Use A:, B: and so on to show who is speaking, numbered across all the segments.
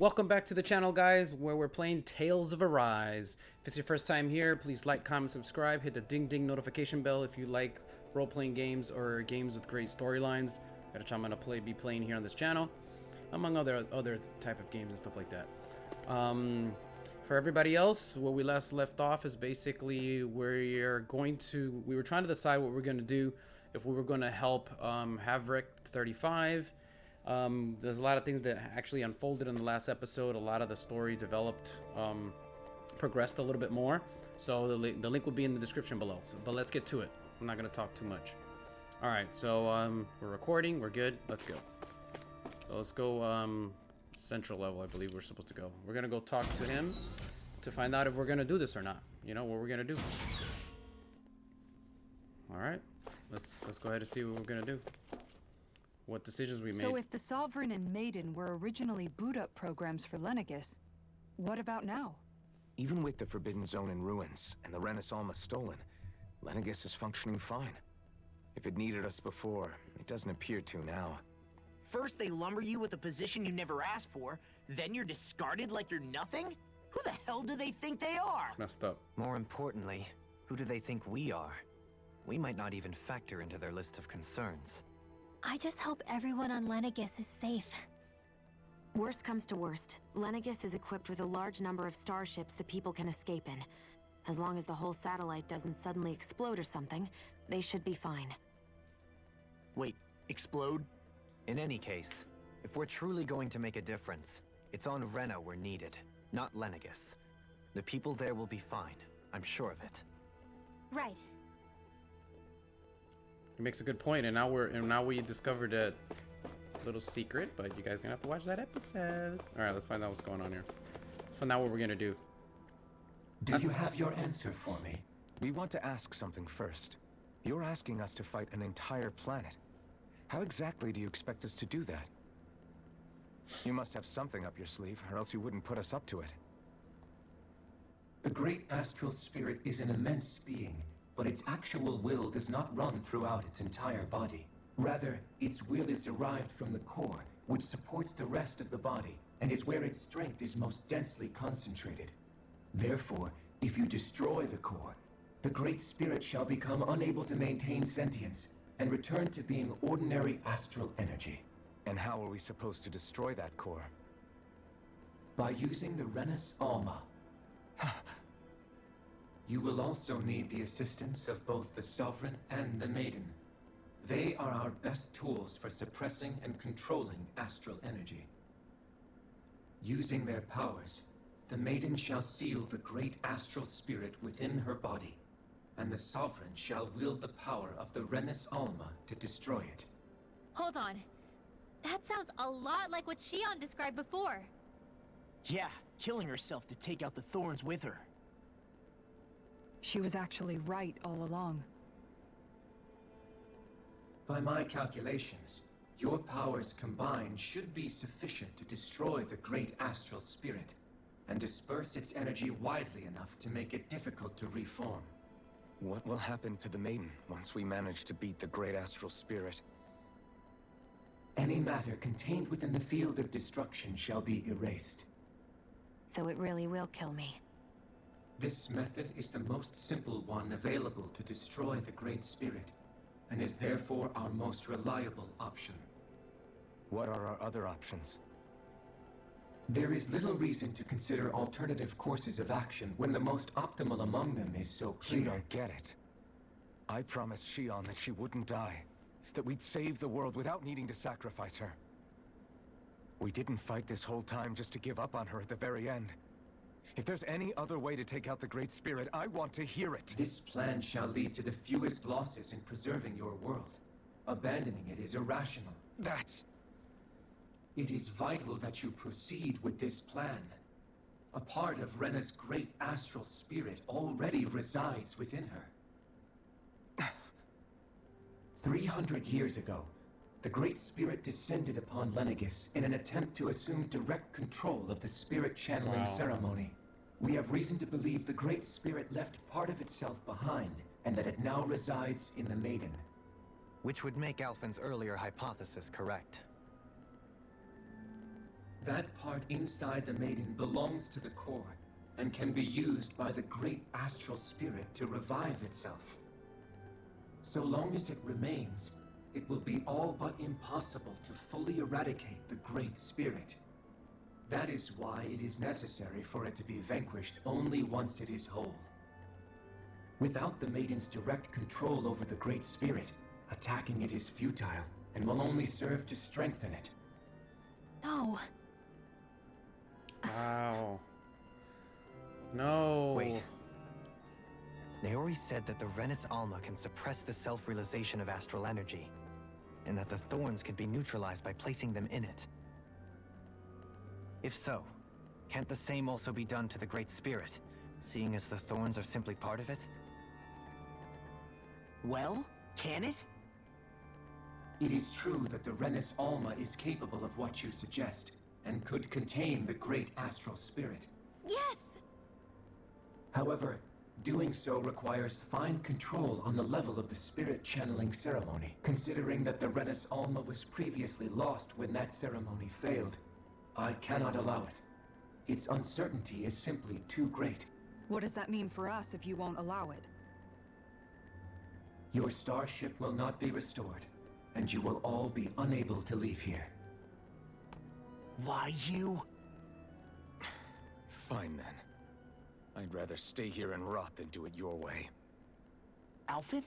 A: Welcome back to the channel, guys, where we're playing Tales of Arise. If it's your first time here, please like, comment, subscribe, hit the ding notification bell if you like role-playing games or games with great storylines, which I'm gonna be playing here on this channel, among other type of games and stuff like that. For everybody else, where we last left off is basically we were trying to decide what we're gonna do, if we were gonna help Havric 35. There's a lot of things that actually unfolded in the last episode. A lot of the story developed, progressed a little bit more. So the link will be in the description below. But let's get to it. I'm not going to talk too much. All right, so we're recording. We're good. Let's go. So let's go central level, I believe we're supposed to go. We're going to go talk to him to find out if we're going to do this or not. You know, what we're going to do. All right, let's go ahead and see what we're going to do. What decisions we made.
B: So if the Sovereign and Maiden were originally boot-up programs for Lenegus, what about now?
C: Even with the Forbidden Zone in ruins and the Renaissance stolen, Lenegus is functioning fine. If it needed us before, it doesn't appear to now.
D: First they lumber you with a position you never asked for, then you're discarded like you're nothing? Who the hell do they think they are?
A: It's messed up.
E: More importantly, who do they think we are? We might not even factor into their list of concerns.
F: I just hope everyone on Lenegus is safe.
G: Worst comes to worst, Lenegus is equipped with a large number of starships the people can escape in. As long as the whole satellite doesn't suddenly explode or something, they should be fine.
D: Wait, explode?
E: In any case, if we're truly going to make a difference, it's on Rena we're needed, not Lenegus. The people there will be fine, I'm sure of it.
F: Right.
A: He makes a good point, and now we discovered a little secret, but you guys are gonna have to watch that episode. All right, let's find out what's going on here. Let's find out what we're gonna do.
H: Do you have your answer for me?
C: We want to ask something first. You're asking us to fight an entire planet. How exactly do you expect us to do that? You must have something up your sleeve, or else you wouldn't put us up to it.
H: The great astral spirit is an immense being, but its actual will does not run throughout its entire body. Rather, its will is derived from the core, which supports the rest of the body, and is where its strength is most densely concentrated. Therefore, if you destroy the core, the Great Spirit shall become unable to maintain sentience, and return to being ordinary astral energy.
C: And how are we supposed to destroy that core?
H: By using the Renas Alma. You will also need the assistance of both the Sovereign and the Maiden. They are our best tools for suppressing and controlling astral energy. Using their powers, the Maiden shall seal the great astral spirit within her body, and the Sovereign shall wield the power of the Renas Alma to destroy it.
F: Hold on. That sounds a lot like what Shion described before.
D: Yeah, killing herself to take out the thorns with her.
B: She was actually right all along.
H: By my calculations, your powers combined should be sufficient to destroy the great astral spirit, and disperse its energy widely enough to make it difficult to reform.
C: What will happen to the Maiden once we manage to beat the great astral spirit?
H: Any matter contained within the field of destruction shall be erased.
G: So it really will kill me.
H: This method is the most simple one available to destroy the Great Spirit, and is therefore our most reliable option.
C: What are our other options?
H: There is little reason to consider alternative courses of action when the most optimal among them is so clear.
C: You don't get it. I promised Shion that she wouldn't die, that we'd save the world without needing to sacrifice her. We didn't fight this whole time just to give up on her at the very end. If there's any other way to take out the Great Spirit, I want to hear it.
H: This plan shall lead to the fewest losses in preserving your world. Abandoning it is irrational.
C: That's...
H: It is vital that you proceed with this plan. A part of Rena's great astral spirit already resides within her. 300 years ago, the Great Spirit descended upon Lenegus in an attempt to assume direct control of the spirit channeling ceremony. We have reason to believe the Great Spirit left part of itself behind, and that it now resides in the Maiden.
E: Which would make Alphen's earlier hypothesis correct.
H: That part inside the maiden belongs to the core and can be used by the great astral spirit to revive itself. So long as it remains, it will be all but impossible to fully eradicate the great spirit. That is why it is necessary for it to be vanquished only once it is whole. Without the maiden's direct control over the great spirit, attacking it is futile and will only serve to strengthen it.
G: No.
A: Wow. No.
E: Wait. Naori said that the Renis Alma can suppress the self-realization of astral energy, and that the thorns could be neutralized by placing them in it. If so, can't the same also be done to the Great Spirit, seeing as the thorns are simply part of it?
D: Well, can it?
H: It is true that the Renis Alma is capable of what you suggest, and could contain the great astral spirit.
F: Yes!
H: However, doing so requires fine control on the level of the spirit channeling ceremony, considering that the Renis Alma was previously lost when that ceremony failed. I cannot allow it. Its uncertainty is simply too great.
B: What does that mean for us if you won't allow it?
H: Your starship will not be restored, and you will all be unable to leave here.
D: Why you?
C: Fine then. I'd rather stay here and rot than do it your way.
D: Alphen?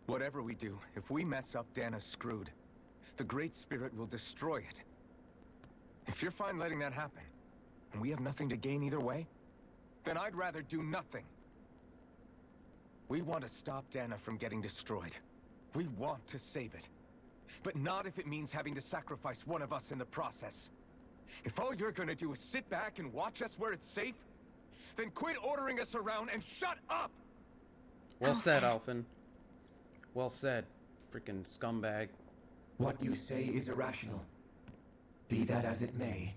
C: Whatever we do, if we mess up, Dahna's screwed. The Great Spirit will destroy it. If you're fine letting that happen, and we have nothing to gain either way, then I'd rather do nothing. We want to stop Dahna from getting destroyed. We want to save it. But not if it means having to sacrifice one of us in the process. If all you're gonna do is sit back and watch us where it's safe, then quit ordering us around and shut up!
A: Well said, Alphen. Well said, freaking scumbag.
H: What you say is irrational. Be that as it may,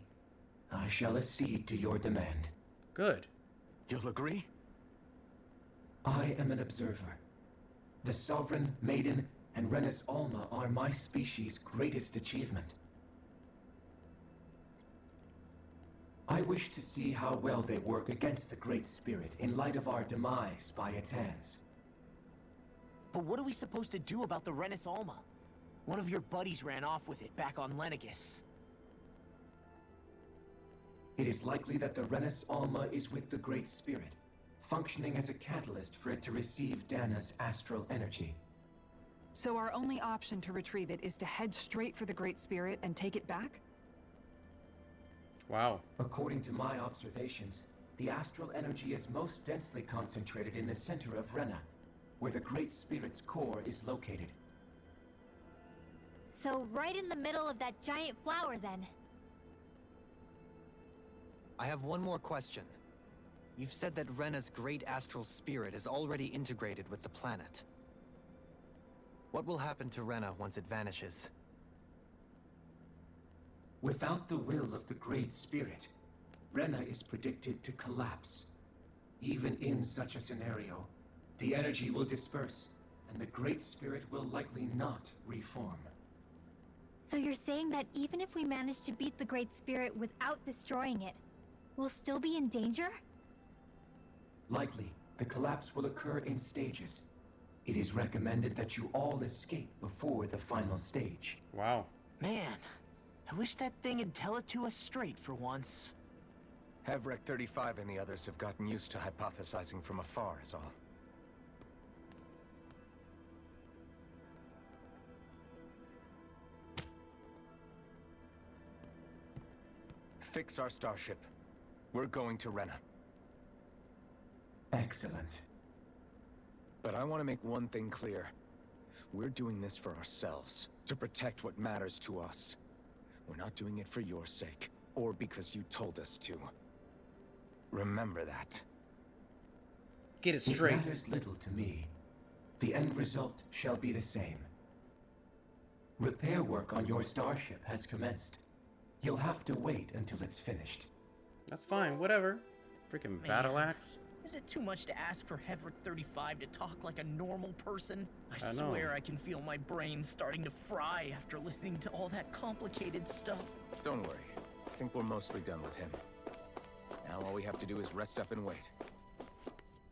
H: I shall accede to your demand.
A: Good.
C: You'll agree?
H: I am an observer. The Sovereign, Maiden, and Renis Alma are my species' greatest achievement. I wish to see how well they work against the Great Spirit in light of our demise by its hands.
D: But what are we supposed to do about the Renis Alma? One of your buddies ran off with it back on Lenegis.
H: It is likely that the Renis Alma is with the Great Spirit, functioning as a catalyst for it to receive Dahna's astral energy.
B: So our only option to retrieve it is to head straight for the Great Spirit and take it back?
A: Wow.
H: According to my observations, the astral energy is most densely concentrated in the center of Rena, where the Great Spirit's core is located.
F: So right in the middle of that giant flower, then.
E: I have one more question. You've said that Rena's great astral spirit is already integrated with the planet. What will happen to Rena once it vanishes?
H: Without the will of the Great Spirit, Rena is predicted to collapse. Even in such a scenario, the energy will disperse, and the Great Spirit will likely not reform.
F: So you're saying that even if we manage to beat the Great Spirit without destroying it, we'll still be in danger?
H: Likely, the collapse will occur in stages. It is recommended that you all escape before the final stage.
A: Wow.
D: Man, I wish that thing would tell it to us straight for once.
C: Hevrek 35 and the others have gotten used to hypothesizing from afar is all. Fix our starship. We're going to Rena.
H: Excellent.
C: But I want to make one thing clear. We're doing this for ourselves, to protect what matters to us. We're not doing it for your sake, or because you told us to. Remember that.
A: Get it
H: It
A: straight.
H: matters little to me. The end result shall be the same. Repair work on your starship has commenced. You'll have to wait until it's finished.
A: That's fine. Whatever. Freaking battle axe.
D: Is it too much to ask for Hevrek 35 to talk like a normal person? I
A: I know.
D: swear I can feel my brain starting to fry after listening to all that complicated stuff.
C: Don't worry. I think we're mostly done with him. Now all we have to do is rest up and wait.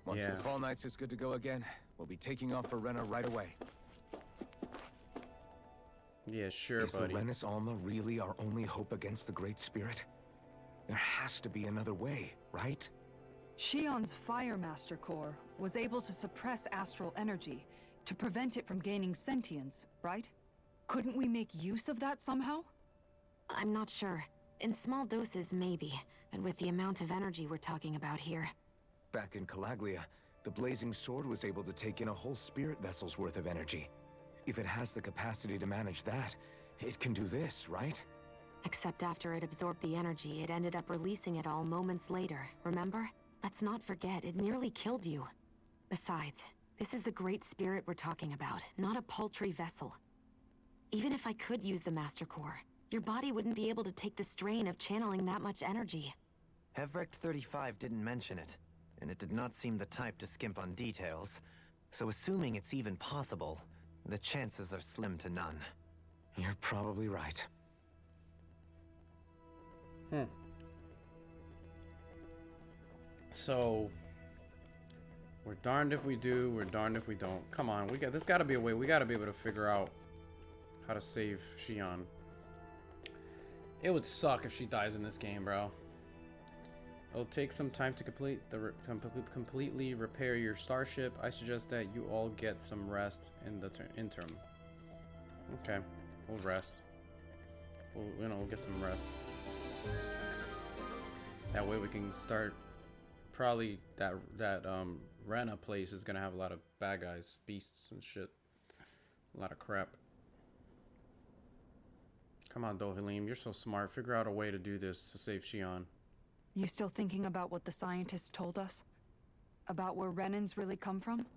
C: Once
A: Yeah.
C: the Fall Knights is good to go again, we'll be taking off for Rena right away.
A: Yeah, sure,
C: Is
A: buddy.
C: the Renis Alma really our only hope against the Great Spirit? There has to be another way, right?
B: Shion's Fire Master Core was able to suppress astral energy to prevent it from gaining sentience, right? Couldn't we make use of that somehow?
G: I'm not sure. In small doses, maybe. But with the amount of energy we're talking about here...
C: Back in Calaglia, the Blazing Sword was able to take in a whole spirit vessel's worth of energy. If it has the capacity to manage that, it can do this, right?
G: Except after it absorbed the energy, it ended up releasing it all moments later, remember? Let's not forget, it nearly killed you. Besides, this is the Great Spirit we're talking about, not a paltry vessel. Even if I could use the Master Core, your body wouldn't be able to take the strain of channeling that much energy.
E: Hevrect 35 didn't mention it, and it did not seem the type to skimp on details. So assuming it's even possible, the chances are slim to none.
C: You're probably right.
A: So we're darned if we do, we're darned if we don't. Come on, there's gotta be a way. We gotta be able to figure out how to save Shion. It would suck if she dies in this game, bro. It'll take some time to completely repair your starship. I suggest that you all get some rest in the interim. Okay, we'll rest. We'll get some rest. That way we can start. Probably that Rena place is gonna have a lot of bad guys, beasts and shit. A lot of crap. Come on, Dohalim, you're so smart. Figure out a way to do this to save Shion.
B: You still thinking about what the scientists told us? About where Renans really come from?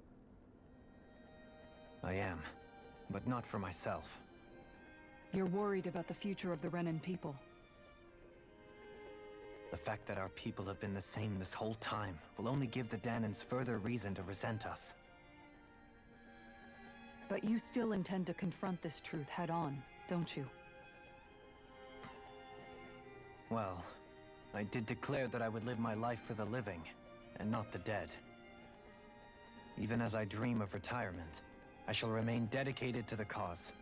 E: I am, but not for myself.
B: You're worried about the future of the Renan people.
E: The fact that our people have been the same this whole time will only give the Dahnans further reason to resent us.
B: But you still intend to confront this truth head-on, don't you?
E: Well, I did declare that I would live my life for the living, and not the dead. Even as I dream of retirement, I shall remain dedicated to the cause.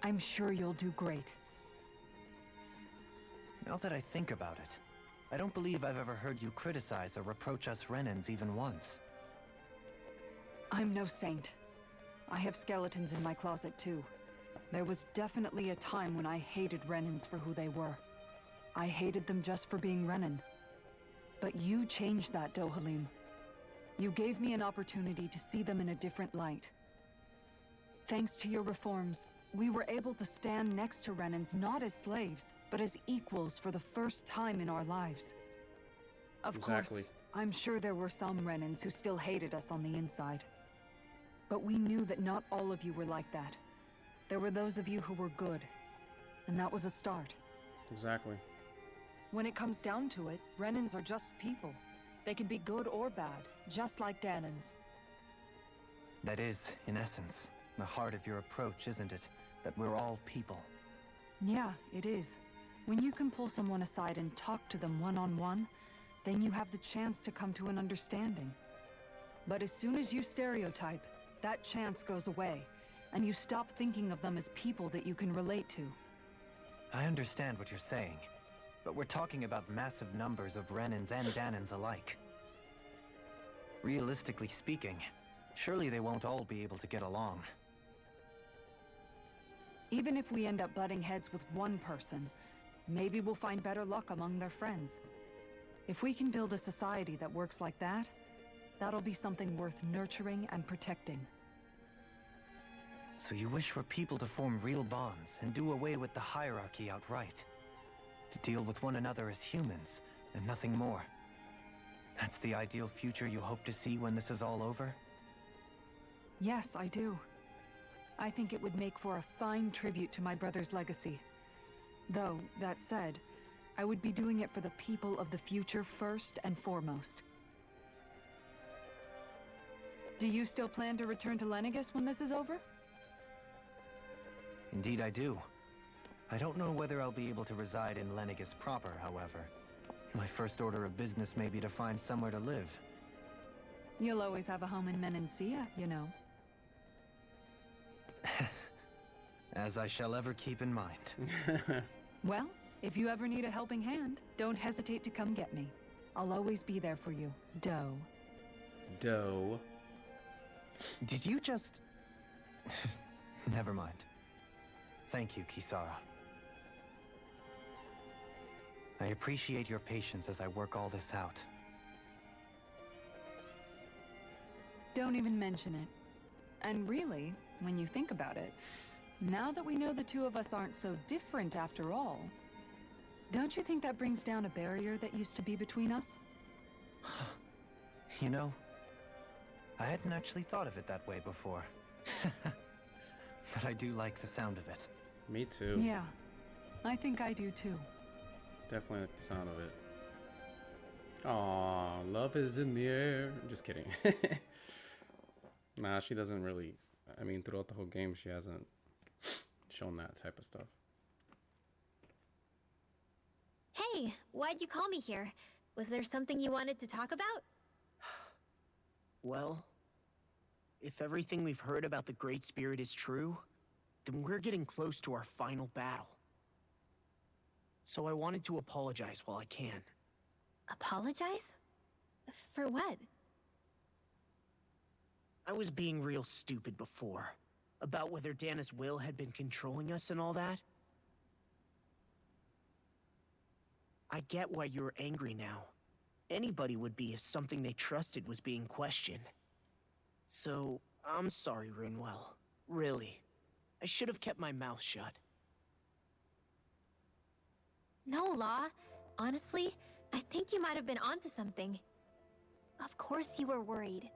B: I'm sure you'll do great.
E: Now that I think about it, I don't believe I've ever heard you criticize or reproach us Renans even once.
B: I'm no saint. I have skeletons in my closet too. There was definitely a time when I hated Renans for who they were. I hated them just for being Renan. But you changed that, Dohalim. You gave me an opportunity to see them in a different light. Thanks to your reforms, we were able to stand next to Renans not as slaves, but as equals for the first time in our lives. Of course, I'm sure there were some Renans who still hated us on the inside. But we knew that not all of you were like that. There were those of you who were good, and that was a start.
A: Exactly.
B: When it comes down to it, Renans are just people. They can be good or bad, just like Dahnans.
E: That is, in essence, the heart of your approach, isn't it? That we're all people.
B: Yeah, it is. When you can pull someone aside and talk to them one-on-one, then you have the chance to come to an understanding. But as soon as you stereotype, that chance goes away, and you stop thinking of them as people that you can relate to.
E: I understand what you're saying, but we're talking about massive numbers of Renans and Dahnans alike. Realistically speaking, surely they won't all be able to get along.
B: Even if we end up butting heads with one person, maybe we'll find better luck among their friends. If we can build a society that works like that, that'll be something worth nurturing and protecting.
E: So you wish for people to form real bonds and do away with the hierarchy outright? To deal with one another as humans, and nothing more? That's the ideal future you hope to see when this is all over?
B: Yes, I do. I think it would make for a fine tribute to my brother's legacy. Though, that said, I would be doing it for the people of the future first and foremost. Do you still plan to return to Lenegis when this is over?
E: Indeed I do. I don't know whether I'll be able to reside in Lenegis proper, however. My first order of business may be to find somewhere to live.
B: You'll always have a home in Menancia, you know.
E: As I shall ever keep in mind.
B: Well, if you ever need a helping hand, don't hesitate to come get me. I'll always be there for you, Doe.
A: Doe.
E: Did you just... Never mind. Thank you, Kisara. I appreciate your patience as I work all this out.
B: Don't even mention it. And really, when you think about it, now that we know the two of us aren't so different after all, don't you think that brings down a barrier that used to be between us?
E: You know, I hadn't actually thought of it that way before. But I do like the sound of it.
A: Me too.
B: Yeah, I think I do too.
A: Definitely like the sound of it. Aw, love is in the air. Just kidding. Nah, she doesn't really. I mean, throughout the whole game, she hasn't shown that type of stuff.
F: Hey, why'd you call me here? Was there something you wanted to talk about?
D: Well, if everything we've heard about the Great Spirit is true, then we're getting close to our final battle. So I wanted to apologize while I can.
F: Apologize? For what?
D: I was being real stupid before, about whether Dahna's will had been controlling us and all that. I get why you're angry now. Anybody would be if something they trusted was being questioned. So, I'm sorry, Rinwell. Really. I should have kept my mouth shut.
F: No, Law. Honestly, I think you might have been onto something. Of course you were worried.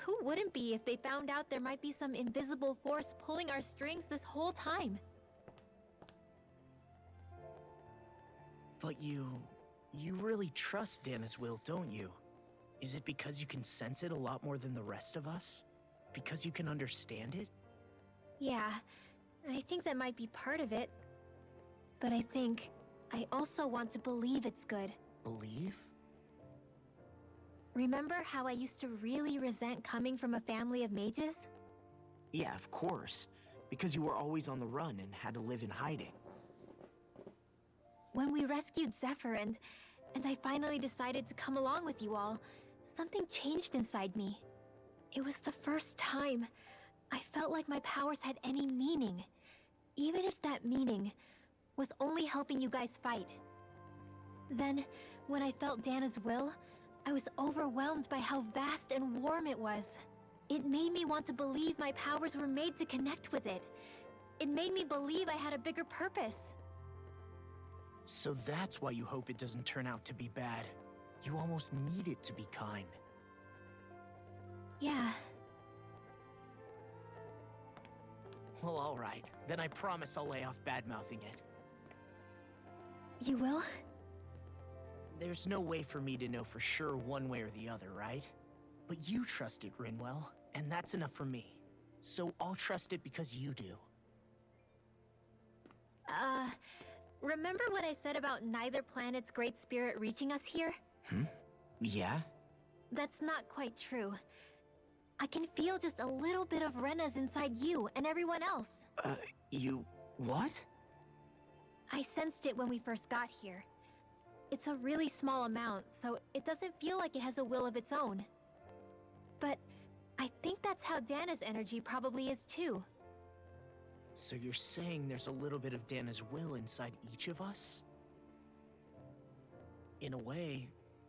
F: Who wouldn't be if they found out there might be some invisible force pulling our strings this whole time?
D: But you really trust Dahna's will, don't you? Is it because you can sense it a lot more than the rest of us? Because you can understand it?
F: Yeah, I think that might be part of it. But I also want to believe it's good.
D: Believe?
F: Remember how I used to really resent coming from a family of mages?
D: Yeah, of course. Because you were always on the run and had to live in hiding.
F: When we rescued Zephyr and I finally decided to come along with you all, something changed inside me. It was the first time I felt like my powers had any meaning, even if that meaning was only helping you guys fight. Then, when I felt Dahna's will, I was overwhelmed by how vast and warm it was. It made me want to believe my powers were made to connect with it. It made me believe I had a bigger purpose.
D: So that's why you hope it doesn't turn out to be bad. You almost need it to be kind.
F: Yeah.
D: Well, alright. Then I promise I'll lay off bad-mouthing it.
F: You will?
D: There's no way for me to know for sure one way or the other, right? But you trust it, Rinwell, and that's enough for me. So I'll trust it because you do.
F: Remember what I said about neither planet's great spirit reaching us here?
D: Yeah?
F: That's not quite true. I can feel just a little bit of Rena's inside you and everyone else.
D: You... what?
F: I sensed it when we first got here. It's a really small amount, so it doesn't feel like it has a will of its own. But I think that's how Dahna's energy probably is too.
D: So you're saying there's a little bit of Dahna's will inside each of us? In a way,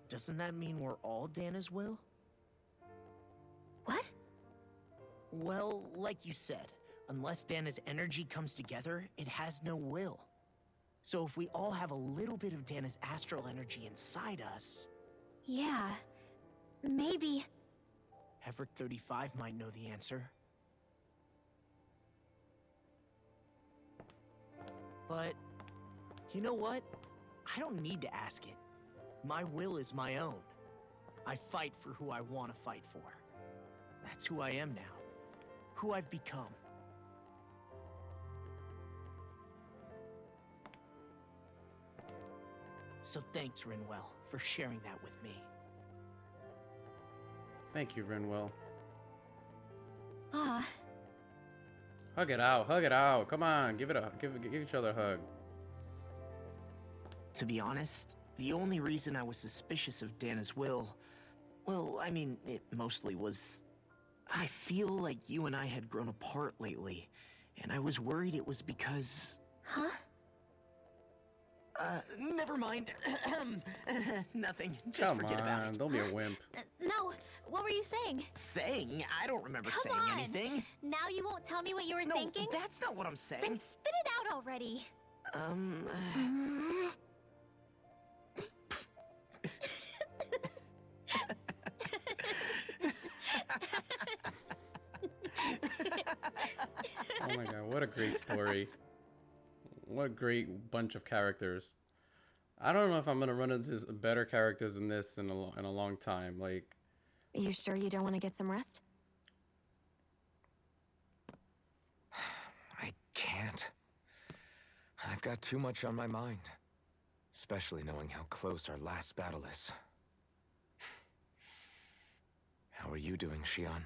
D: doesn't that mean we're all Dahna's will?
F: What?
D: Well, like you said, unless Dahna's energy comes together, it has no will. So if we all have a little bit of Dahna's astral energy inside us...
F: Yeah, maybe...
D: Everett 35 might know the answer. But, you know what? I don't need to ask it. My will is my own. I fight for who I want to fight for. That's who I am now. Who I've become. So thanks, Rinwell, for sharing that with me.
A: Thank you, Renwell.
F: Ah,
A: Hug it out. Hug it out. Come on. Give each other a hug.
D: To be honest, the only reason I was suspicious of Dana's will, well, I mean, it mostly was... I feel like you and I had grown apart lately, and I was worried it was because...
F: huh?
D: Never mind. Nothing. Just
A: Come
D: forget about
A: on.
D: it.
A: Don't be a wimp.
F: No, what were you saying?
D: Saying? I don't remember
F: Come
D: saying
F: on.
D: anything.
F: Now you won't tell me what you were
D: No,
F: thinking?
D: that's not what I'm saying.
F: Then spit it out already.
A: Oh my god, what a great story. What a great bunch of characters. I don't know if I'm gonna run into better characters than this in a long time. Like,
G: You sure you don't want to get some rest?
C: I can't. I've got too much on my mind. Especially knowing how close our last battle is. How are you doing, Xion?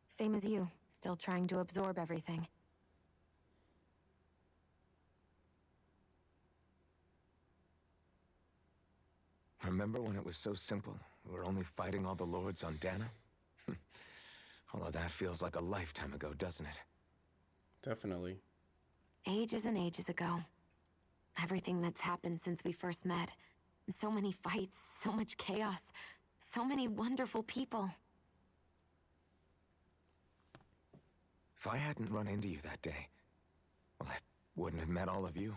G: Same as you, still trying to absorb everything.
C: Remember when it was so simple? We were only fighting all the lords on Dahna? All of that feels like a lifetime ago, doesn't it?
A: definitely.
G: Ages and ages ago. Everything that's happened since we first met. So many fights, so much chaos, so many wonderful people.
C: If I hadn't run into you that day, well, I wouldn't have met all of you.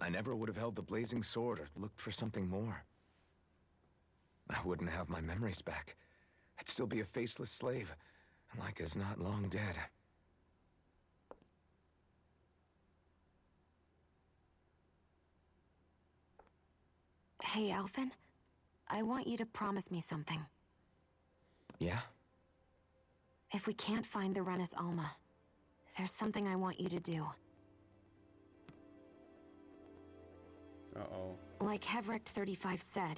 C: I never would have held the blazing sword or looked for something more. I wouldn't have my memories back. I'd still be a faceless slave, like as not long dead.
G: Hey, Alphen. I want you to promise me something.
C: Yeah?
G: If we can't find the Rena's Alma, there's something I want you to do.
A: Uh-oh.
G: Like Hevrecht 35 said,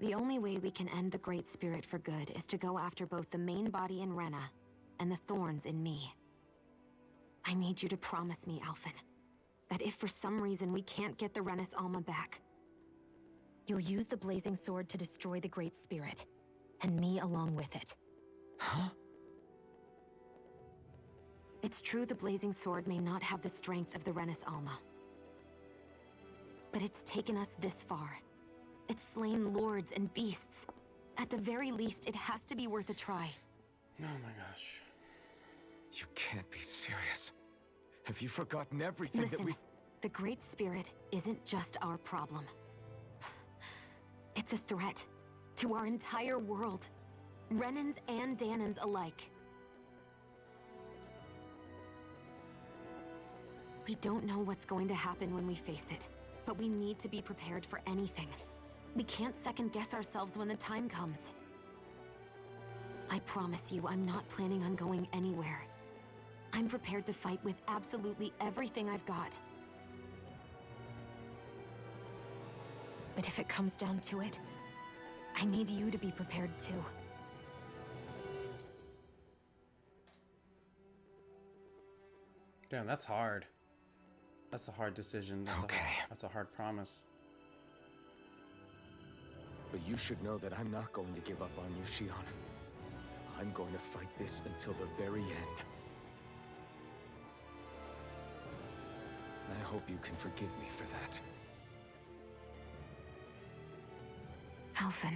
G: the only way we can end the Great Spirit for good is to go after both the main body in Rena and the thorns in me. I need you to promise me, Alphen, that if for some reason we can't get the Rena's Alma back, you'll use the blazing sword to destroy the Great Spirit, and me along with it.
C: Huh?
G: It's true the blazing sword may not have the strength of the Rena's Alma. But it's taken us this far. It's slain lords and beasts. At the very least, it has to be worth a try.
A: Oh my gosh.
C: You can't be serious. Have you forgotten everything that
G: Listen,
C: we...
G: the Great Spirit isn't just our problem. It's a threat to our entire world. Renans and Dahnans alike. We don't know what's going to happen when we face it, but we need to be prepared for anything. We can't second-guess ourselves when the time comes. I promise you, I'm not planning on going anywhere. I'm prepared to fight with absolutely everything I've got. But if it comes down to it, I need you to be prepared too.
A: Damn, that's hard. That's a hard decision. That's a hard promise.
C: But you should know that I'm not going to give up on you, Xion. I'm going to fight this until the very end. I hope you can forgive me for that.
G: Alphen.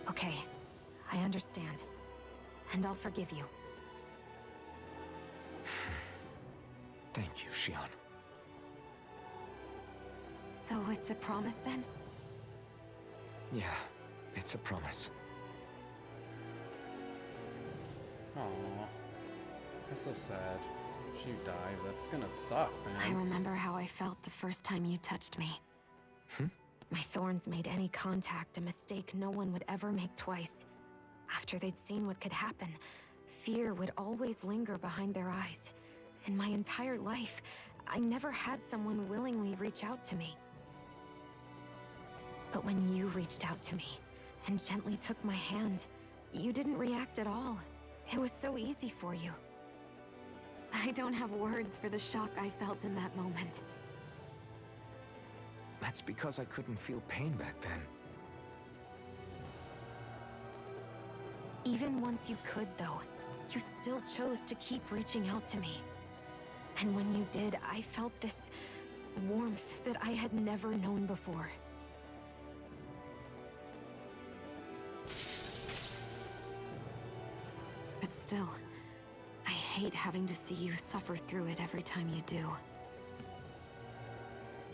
G: Okay, I understand. And I'll forgive you.
C: Thank you, Xion.
G: So it's a promise then?
C: Yeah, it's a promise.
A: Aww. That's so sad. If she dies, that's gonna suck,
G: I
A: man.
G: remember how I felt the first time you touched me. My thorns made any contact a mistake no one would ever make twice. After they'd seen what could happen, Fear would always linger behind their eyes. In my entire life, I never had someone willingly reach out to me. But when you reached out to me and gently took my hand, you didn't react at all. It was so easy for you. I don't have words for the shock I felt in that moment.
C: That's because I couldn't feel pain back then.
G: Even once you could, though, you still chose to keep reaching out to me. And when you did, I felt this warmth that I had never known before. But still, I hate having to see you suffer through it every time you do.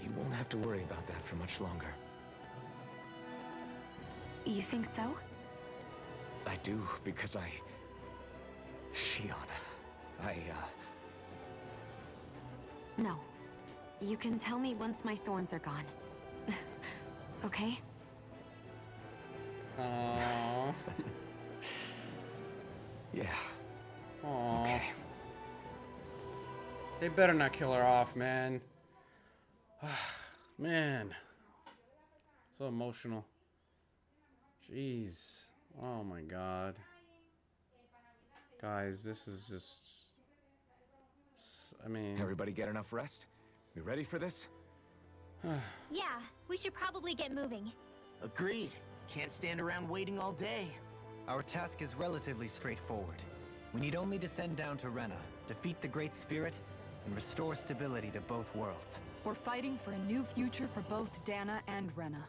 C: You won't have to worry about that for much longer.
G: You think so?
C: I do, because Shion,
G: No. You can tell me once my thorns are gone. Okay?
A: Aww.
C: Yeah.
A: Aww.
C: Okay.
A: They better not kill her off, man. Man. So emotional. Jeez. Oh my god. Guys, this is just... I mean...
C: Everybody get enough rest? We ready for this?
F: Yeah, we should probably get moving.
D: Agreed. Can't stand around waiting all day.
E: Our task is relatively straightforward. We need only descend down to Rena, defeat the Great Spirit, and restore stability to both worlds.
B: We're fighting for a new future for both Dahna and Rena.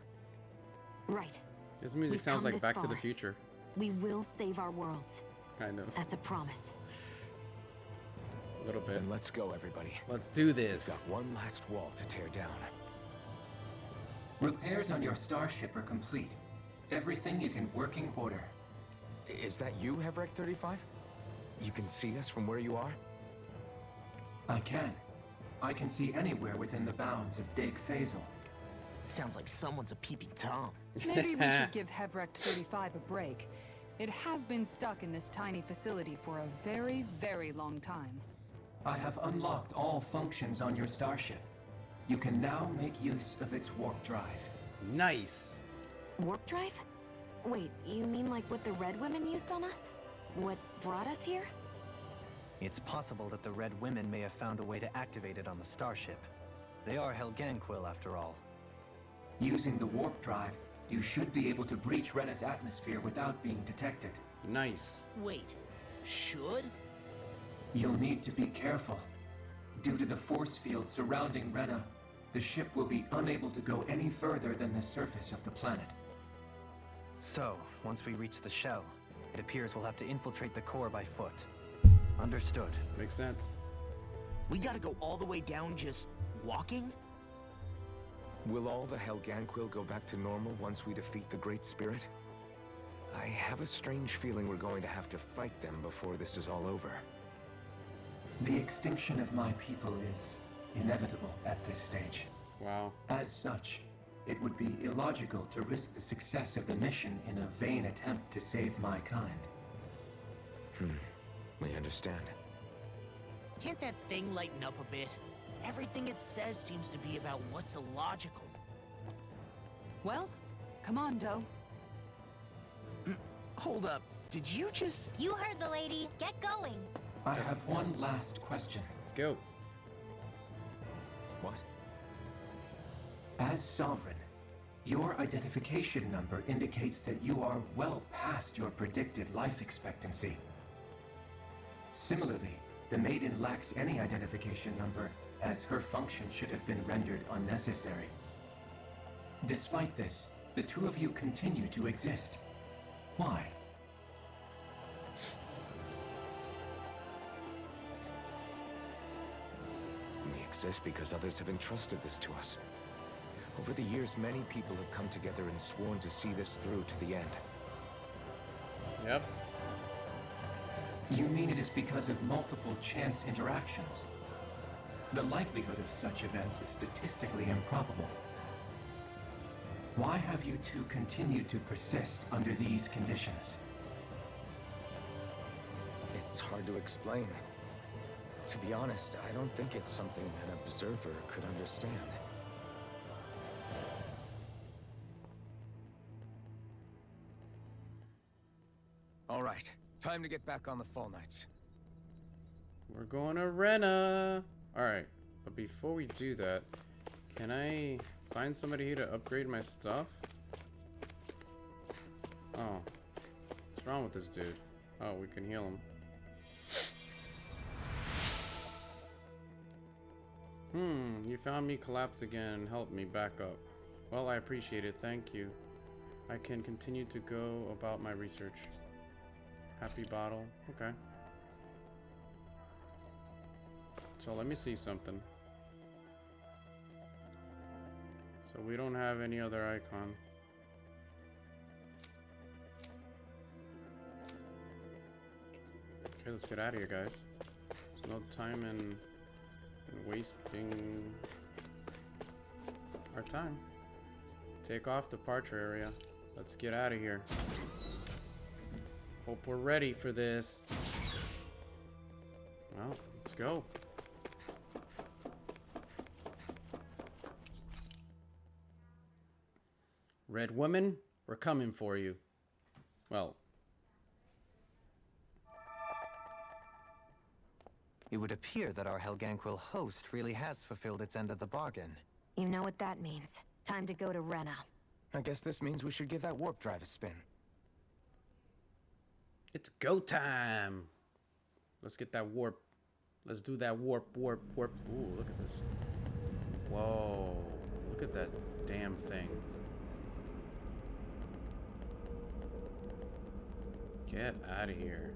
G: Right.
A: This music
G: We've
A: sounds
G: come
A: like
G: this
A: Back to the
G: far.
A: Future.
G: We will save our worlds.
A: Kind of.
G: That's a promise.
A: A little bit.
C: Then let's go, everybody.
A: Let's do this.
C: Got one last wall to tear down.
H: Repairs on your starship are complete. Everything is in working order.
C: Is that you, Hevrek 35? You can see us from where you are?
H: I can. I can see anywhere within the bounds of Dig Phasal.
D: Sounds like someone's a peeping Tom.
B: Maybe we should give Hevrek 35 a break. It has been stuck in this tiny facility for a very, very long time.
H: I have unlocked all functions on your starship. You can now make use of its warp drive.
A: Nice.
G: Warp drive? Wait, you mean like what the Red Women used on us? What brought us here?
E: It's possible that the Red Women may have found a way to activate it on the starship. They are Helganquil, after all.
H: Using the warp drive, you should be able to breach Rena's atmosphere without being detected.
A: Nice.
D: Wait, should?
H: You'll need to be careful. Due to the force field surrounding Rena, the ship will be unable to go any further than the surface of the planet.
E: So, once we reach the shell, it appears we'll have to infiltrate the core by foot. Understood.
A: Makes sense.
D: We gotta go all the way down just walking?
C: Will all the Helganquil go back to normal once we defeat the Great Spirit? I have a strange feeling we're going to have to fight them before this is all over.
H: The extinction of my people is inevitable at this stage.
A: Wow.
H: As such, it would be illogical to risk the success of the mission in a vain attempt to save my kind.
C: We understand.
D: Can't that thing lighten up a bit? Everything it says seems to be about what's illogical.
B: Well, come on, Doe.
D: Hold up, did you just...
F: You heard the lady. Get going.
H: I have one last question.
A: Let's go.
C: What?
H: As Sovereign, your identification number indicates that you are well past your predicted life expectancy. Similarly, the Maiden lacks any identification number, as her function should have been rendered unnecessary. Despite this, the two of you continue to exist. Why?
C: We exist because others have entrusted this to us. Over the years, many people have come together and sworn to see this through to the end.
A: Yep.
H: You mean it is because of multiple chance interactions? The likelihood of such events is statistically improbable. Why have you two continued to persist under these conditions?
C: It's hard to explain. To be honest, I don't think it's something an observer could understand. All right, time to get back on the Fall Knights.
A: We're going to Rena. Alright, but before we do that, can I find somebody here to upgrade my stuff? Oh. What's wrong with this dude? Oh, we can heal him. You found me collapsed again and helped me back up. Well, I appreciate it, thank you. I can continue to go about my research. Happy bottle, okay. So let me see something. So we don't have any other icon. Okay, let's get out of here, guys. There's no time in wasting our time. Take off departure area. Let's get out of here. Hope we're ready for this. Well, let's go. Red woman, we're coming for you. Well,
E: It would appear that our Helganquil host really has fulfilled its end of the bargain.
G: You know what that means. Time to go to Rena.
C: I guess this means we should give that warp drive a spin.
A: it's go time. Let's get that warp. Let's do that warp. Ooh, look at this. Whoa, look at that damn thing. Get out of here.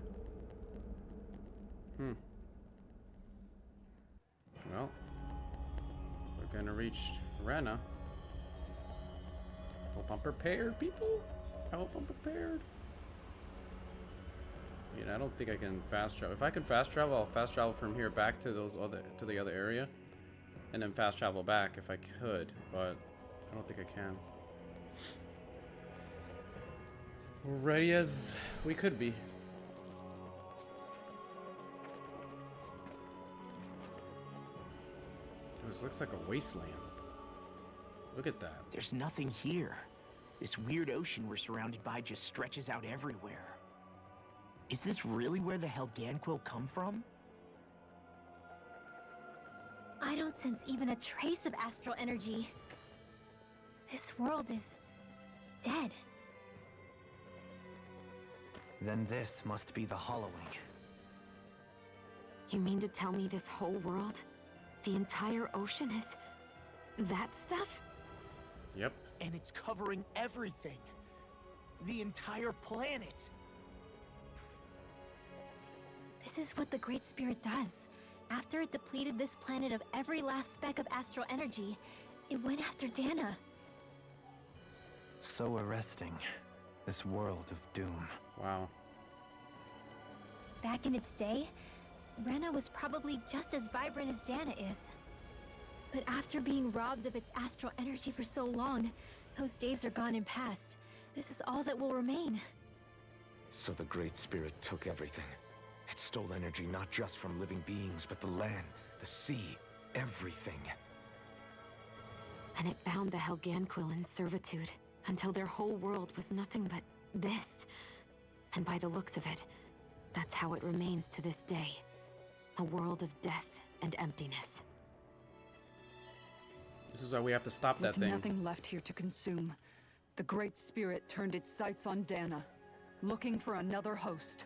A: Well, we're gonna reach Rena. Hope I'm prepared, people. I hope I'm prepared. I don't think I can fast travel. If I can fast travel, I'll fast travel from here back to the other area, and then fast travel back if I could. But I don't think I can. We're ready as we could be. This looks like a wasteland. Look at that.
D: There's nothing here. This weird ocean we're surrounded by just stretches out everywhere. Is this really where the Helganquil come from?
F: I don't sense even a trace of astral energy. This world is dead.
E: Then this must be the hollowing.
G: You mean to tell me this whole world, the entire ocean is that stuff?
A: Yep.
D: And it's covering everything. The entire planet.
F: This is what the Great Spirit does. After it depleted this planet of every last speck of astral energy, it went after Dahna.
E: So arresting. This world of doom.
A: Wow.
F: Back in its day, Rena was probably just as vibrant as Dahna is. But after being robbed of its astral energy for so long, those days are gone and past. This is all that will remain.
C: So the Great Spirit took everything. It stole energy not just from living beings, but the land, the sea, everything.
G: And it bound the Helganquil in servitude, until their whole world was nothing but this. And by the looks of it, that's how it remains to this day. A world of death and emptiness.
A: This is why we have to stop that
B: With
A: thing.
B: nothing left here to consume, the Great Spirit turned its sights on Dahna, looking for another host.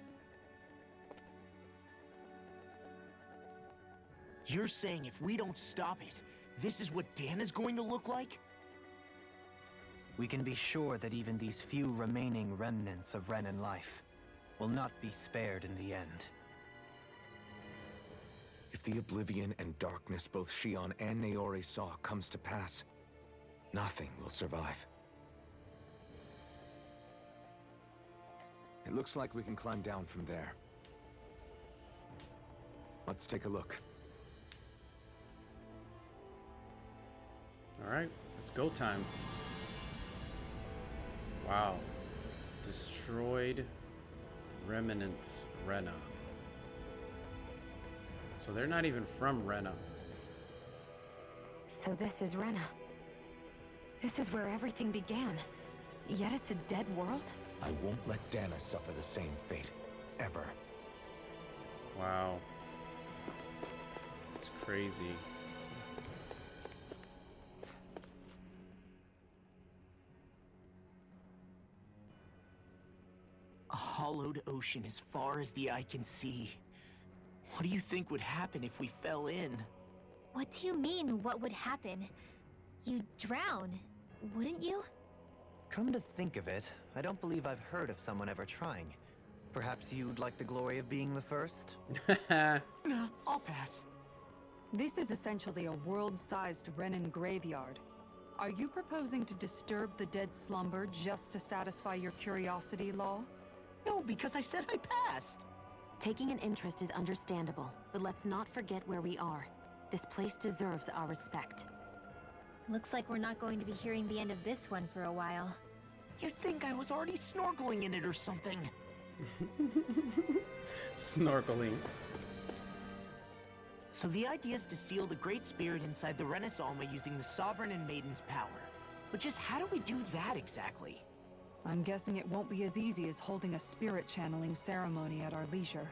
D: You're saying if we don't stop it, this is what Dahna's going to look like?
E: We can be sure that even these few remaining remnants of Renan life will not be spared in the end.
C: If the oblivion and darkness both Shion and Naori saw comes to pass, nothing will survive. It looks like we can climb down from there. Let's take a look.
A: Alright, it's go time. Wow. Destroyed remnants Rena. So they're not even from Rena.
G: So this is Rena. This is where everything began. Yet it's a dead world?
C: I won't let Dahna suffer the same fate. Ever.
A: Wow. It's crazy.
D: A hollowed ocean as far as the eye can see. What do you think would happen if we fell in?
F: What do you mean, what would happen? You'd drown, wouldn't you?
E: Come to think of it, I don't believe I've heard of someone ever trying. Perhaps you'd like the glory of being the first?
D: Nah, I'll pass.
B: This is essentially a world-sized Renan graveyard. Are you proposing to disturb the dead slumber just to satisfy your curiosity, Law?
D: No, because I said I passed.
G: Taking an interest is understandable, but let's not forget where we are. This place deserves our respect.
F: Looks like we're not going to be hearing the end of this one for a while.
D: You'd think I was already snorkeling in it or something.
A: Snorkeling.
D: So the idea is to seal the Great Spirit inside the Rena's Alma using the Sovereign and Maiden's power. But just how do we do that exactly?
B: I'm guessing it won't be as easy as holding a spirit channeling ceremony at our leisure.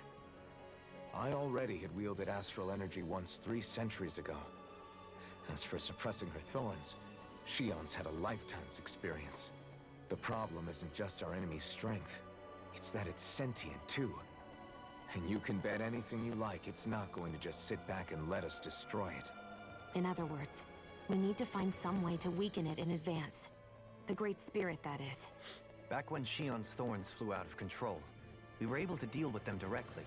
C: I already had wielded astral energy once 3 centuries ago. As for suppressing her thorns, Shion's had a lifetime's experience. The problem isn't just our enemy's strength, it's that it's sentient too. And you can bet anything you like it's not going to just sit back and let us destroy it.
G: In other words, we need to find some way to weaken it in advance. The Great Spirit, that is.
E: Back when Shion's thorns flew out of control, we were able to deal with them directly.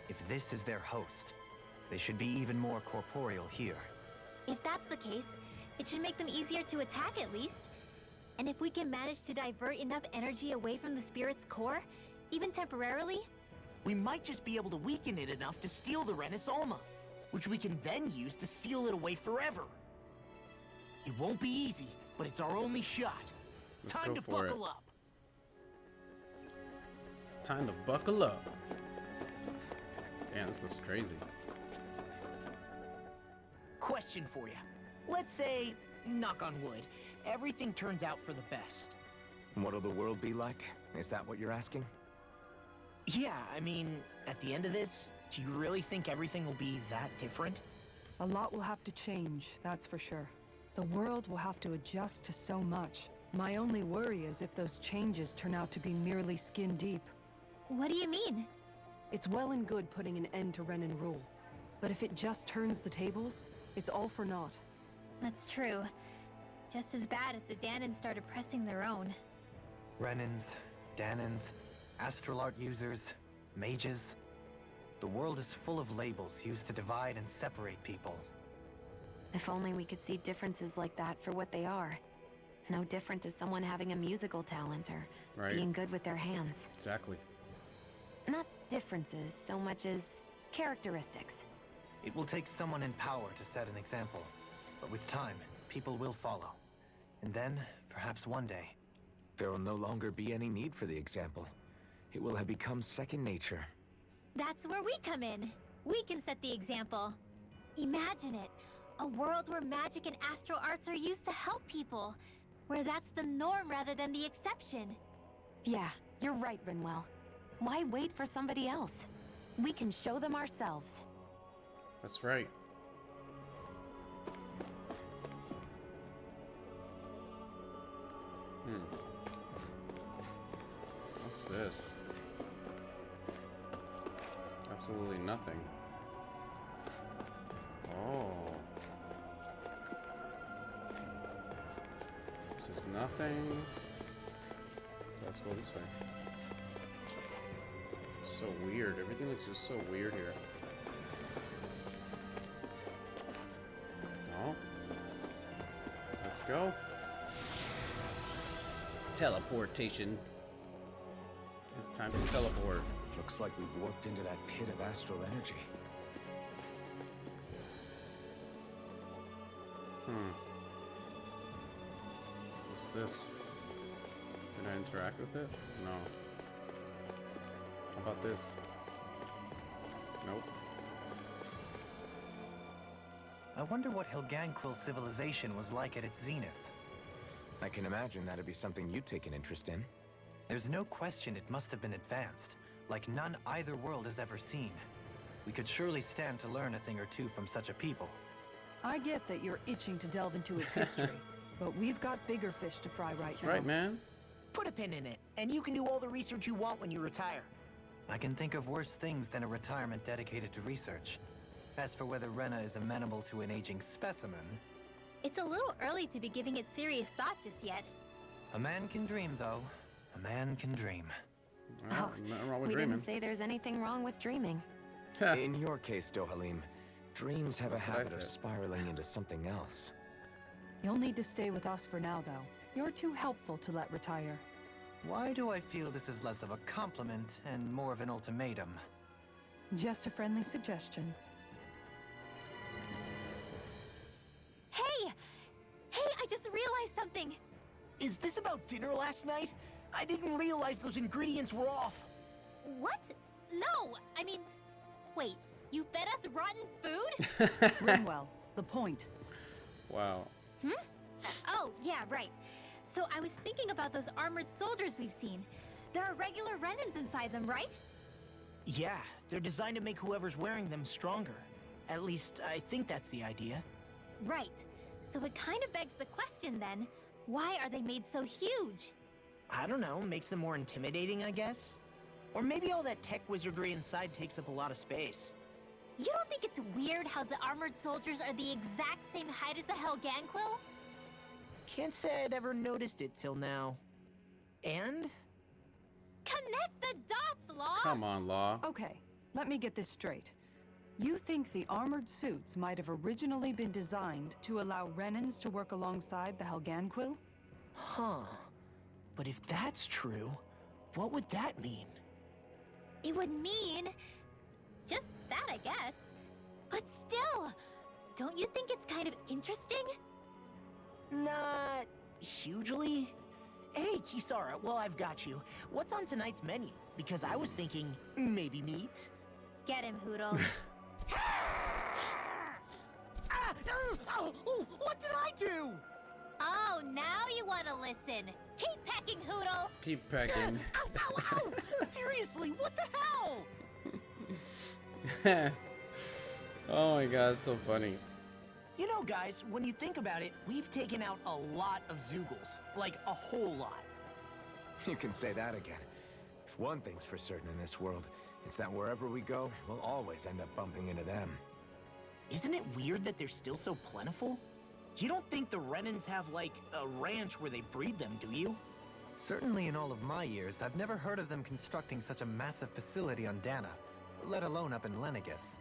E: If this is their host, they should be even more corporeal here.
F: If that's the case, it should make them easier to attack at least. And if we can manage to divert enough energy away from the spirit's core, even temporarily,
D: We might just be able to weaken it enough to steal the Rena's Alma, which we can then use to seal it away forever. It won't be easy, but it's our only shot.
A: Let's
D: Time
A: go
D: to
A: for it.
D: buckle up.
A: Time to buckle up. Damn, this looks crazy.
D: Question for you. Let's say, knock on wood, everything turns out for the best.
C: What'll the world be like? Is that what you're asking?
D: Yeah, I mean, at the end of this, do you really think everything will be that different?
B: A lot will have to change, that's for sure. The world will have to adjust to so much. My only worry is if those changes turn out to be merely skin deep.
F: what do you mean?
B: It's well and good putting an end to Renan rule. But if it just turns the tables, it's all for naught.
F: That's true. Just as bad if the Dahnans started pressing their own.
E: Renans, Dahnans, astral art users, mages. The world is full of labels used to divide and separate people.
G: If only we could see differences like that for what they are. No different to someone having a musical talent or
A: Right.
G: being good with their hands.
A: Exactly.
G: Not differences so much as characteristics.
E: It will take someone in power to set an example. But with time, people will follow. And then, perhaps one day,
C: There will no longer be any need for the example. It will have become second nature.
F: That's where we come in. We can set the example. Imagine it. A world where magic and astral arts are used to help people. Where that's the norm rather than the exception.
G: Yeah, you're right, Rinwell. Why wait for somebody else? We can show them ourselves.
A: That's right. What's this? Absolutely nothing. Oh. This is nothing. Let's go this way. So weird. Everything looks just so weird here. Oh. Let's go. Teleportation. It's time to teleport.
C: Looks like we've warped into that pit of astral energy.
A: What's this? Can I interact with it? No. How about this? Nope.
E: I wonder what Helganquil civilization was like at its zenith.
C: I can imagine that'd be something you'd take an interest in.
E: There's no question it must have been advanced, like none either world has ever seen. We could surely stand to learn a thing or two from such a people.
B: I get that you're itching to delve into its history, but we've got bigger fish to fry right
A: That's
B: now.
A: right, man.
D: Put a pin in it, and you can do all the research you want when you retire.
E: I can think of worse things than a retirement dedicated to research. As for whether Rena is amenable to an aging specimen...
F: It's a little early to be giving it serious thought just yet.
E: A man can dream, though. A man can dream.
A: Well, nothing wrong with
G: we
A: dreaming.
G: didn't say there's anything wrong with dreaming.
C: In your case, Dohalim, dreams have a
A: That's what I
C: habit of
A: said.
C: spiraling into something else.
B: You'll need to stay with us for now, though. You're too helpful to let retire.
E: Why do I feel this is less of a compliment and more of an ultimatum?
B: Just a friendly suggestion.
F: Hey! Hey, I just realized something!
D: Is this about dinner last night? I didn't realize those ingredients were off.
F: What? No! I mean, wait, you fed us rotten food?
B: Rinwell, the point.
A: Wow.
F: Oh, yeah, right. So I was thinking about those armored soldiers we've seen. There are regular Renans inside them, right?
D: Yeah, they're designed to make whoever's wearing them stronger. At least, I think that's the idea.
F: Right. So it kind of begs the question then, why are they made so huge?
D: I don't know, makes them more intimidating, I guess? Or maybe all that tech wizardry inside takes up a lot of space.
F: You don't think it's weird how the armored soldiers are the exact same height as the Helganquil?
D: Can't say I'd ever noticed it till now. And?
F: Connect the dots, Law!
A: Come on, Law.
B: Okay, let me get this straight. You think the armored suits might have originally been designed to allow Renans to work alongside the Helganquil?
D: Huh. But if that's true, what would that mean?
F: It would mean... just that, I guess. But still, don't you think it's kind of interesting?
D: Not hugely. Hey, Kisara, well, I've got you. What's on tonight's menu? Because I was thinking, maybe meat?
F: Get him, Hoodle.
D: What did I do?
F: Oh, now you want to listen. Keep pecking, Hoodle.
A: Keep pecking.
D: Ow, ow, ow! Seriously, what the hell?
A: Oh my god, so funny.
D: You know, guys, when you think about it, we've taken out a lot of Zeugles. Like, a whole lot.
C: You can say that again. If one thing's for certain in this world, it's that wherever we go, we'll always end up bumping into them.
D: Isn't it weird that they're still so plentiful? You don't think the Renans have, like, a ranch where they breed them, do you?
E: Certainly in all of my years, I've never heard of them constructing such a massive facility on Dahna, let alone up in Lenegis.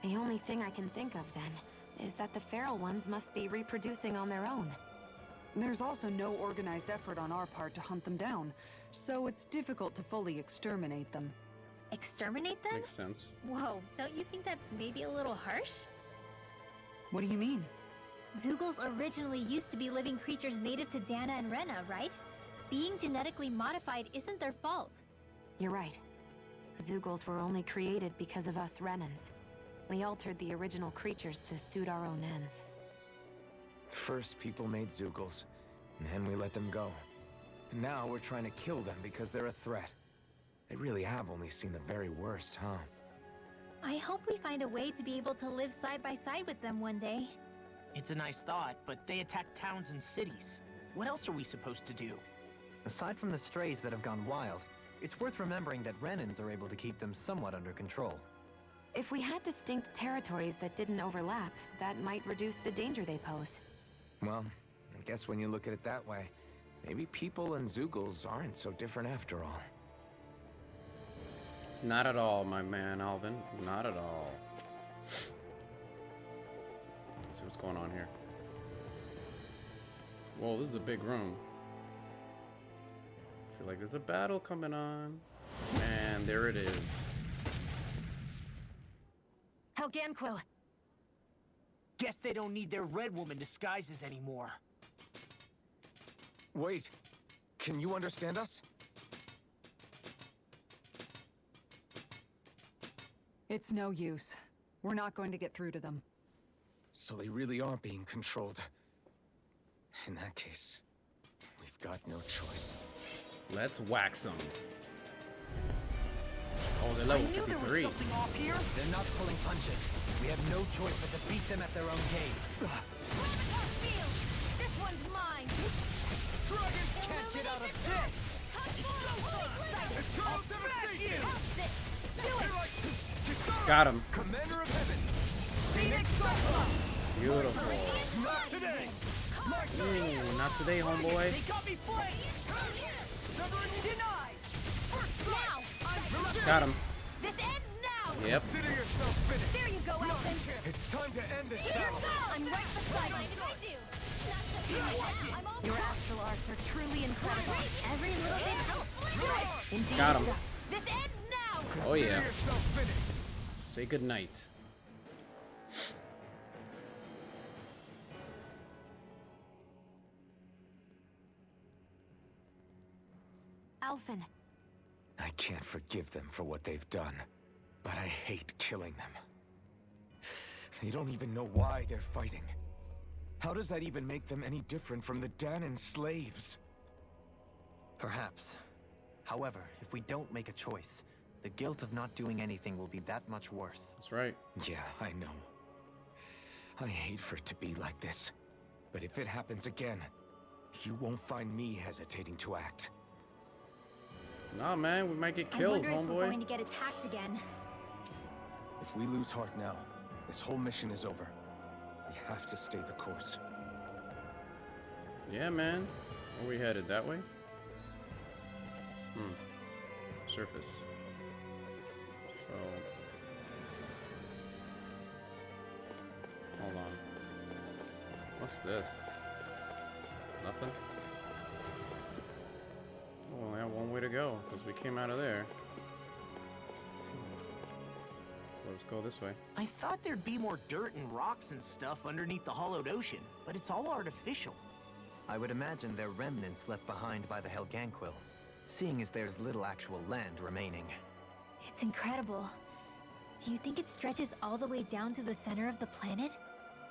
G: The only thing I can think of, then, is that the feral ones must be reproducing on their own.
B: There's also no organized effort on our part to hunt them down, so it's difficult to fully exterminate them.
F: Exterminate them?
A: Makes sense.
F: Whoa, don't you think that's maybe a little harsh?
B: What do you mean?
F: Zeugles originally used to be living creatures native to Dahna and Rena, right? Being genetically modified isn't their fault.
G: You're right. Zeugles were only created because of us Renans. We altered the original creatures to suit our own ends.
C: First, people made Zeugles, and then we let them go. And now we're trying to kill them because they're a threat. They really have only seen the very worst, huh?
F: I hope we find a way to be able to live side by side with them one day.
D: It's a nice thought, but they attack towns and cities. What else are we supposed to do?
E: Aside from the strays that have gone wild, it's worth remembering that Renans are able to keep them somewhat under control.
G: If we had distinct territories that didn't overlap, that might reduce the danger they pose.
C: Well, I guess when you look at it that way, maybe people and Zeugles aren't so different after all.
A: Not at all, my man, Alvin. Not at all. Let's see what's going on here. Whoa, this is a big room. I feel like there's a battle coming on. And there it is.
G: Helganquil!
D: Guess they don't need their Red Woman disguises anymore.
C: Wait, can you understand us?
B: It's no use. We're not going to get through to them.
C: So they really are being controlled. In that case, we've got no choice.
A: Let's wax them. Oh, they're level 53.
E: They're not pulling punches. We have no choice but to beat them at their own game.
F: This one's mine.
E: Dragons can't get out of this!
A: Got him.
E: Commander of Heaven!
A: Beautiful.
E: Not today!
A: Ooh, not today, homeboy. Got him.
F: This ends now.
A: Yep.
C: Consider yourself finished.
F: There you go, Elton.
C: It's time to end this
F: Here
C: battle.
F: go. I'm right beside you. I do.
G: Your astral arts are truly incredible.
F: Every little bit helps.
G: Indeed.
A: Got him.
F: This ends now.
A: Oh yeah.
C: Consider yourself finished.
A: Say good night.
G: Alphen,
C: I can't forgive them for what they've done, but I hate killing them. They don't even know why they're fighting. How does that even make them any different from the Dahnan slaves?
E: Perhaps. However, if we don't make a choice, the guilt of not doing anything will be that much worse.
A: That's right.
C: Yeah, I know. I hate for it to be like this. But if it happens again, you won't find me hesitating to act.
A: Nah, man, we might get
F: I
A: killed,
F: wonder if we're going
A: homeboy.
F: to get attacked again.
C: If we lose heart now, this whole mission is over. We have to stay the course.
A: Yeah, man. Where we headed? That way? Surface. So... Hold on. What's this? Nothing? Oh, we only have one way to go, because we came out of there. So let's go this way.
D: I thought there'd be more dirt and rocks and stuff underneath the hollowed ocean, but it's all artificial.
E: I would imagine they're remnants left behind by the Helganquil, seeing as there's little actual land remaining.
F: It's incredible. Do you think it stretches all the way down to the center of the planet?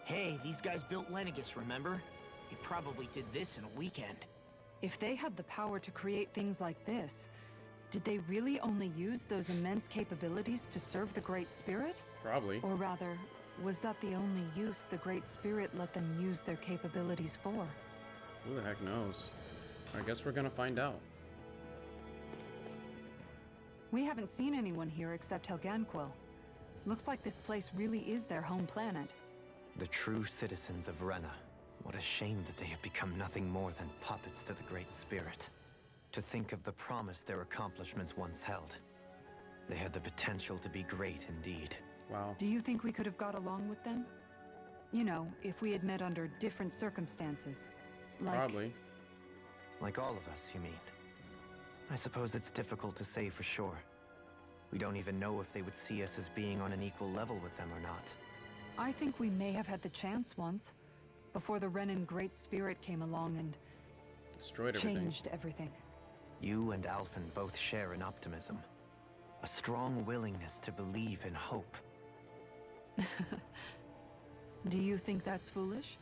D: Hey, these guys built Lenegus, remember? They probably did this in a weekend.
B: If they had the power to create things like this, did they really only use those immense capabilities to serve the Great Spirit?
A: Probably.
B: Or rather, was that the only use the Great Spirit let them use their capabilities for?
A: Who the heck knows? I guess we're gonna find out.
B: We haven't seen anyone here except Helganquil. Looks like this place really is their home planet.
E: The true citizens of Rena. What a shame that they have become nothing more than puppets to the Great Spirit. To think of the promise their accomplishments once held. They had the potential to be great indeed.
A: Wow.
B: Do you think we could have got along with them? You know, if we had met under different circumstances. Like...
A: Probably.
E: Like all of us, you mean? I suppose it's difficult to say for sure. We don't even know if they would see us as being on an equal level with them or not.
B: I think we may have had the chance once, before the Renan Great Spirit came along and
A: Destroyed everything.
B: changed everything.
E: You and Alphen both share an optimism. A strong willingness to believe in hope.
B: Do you think that's foolish?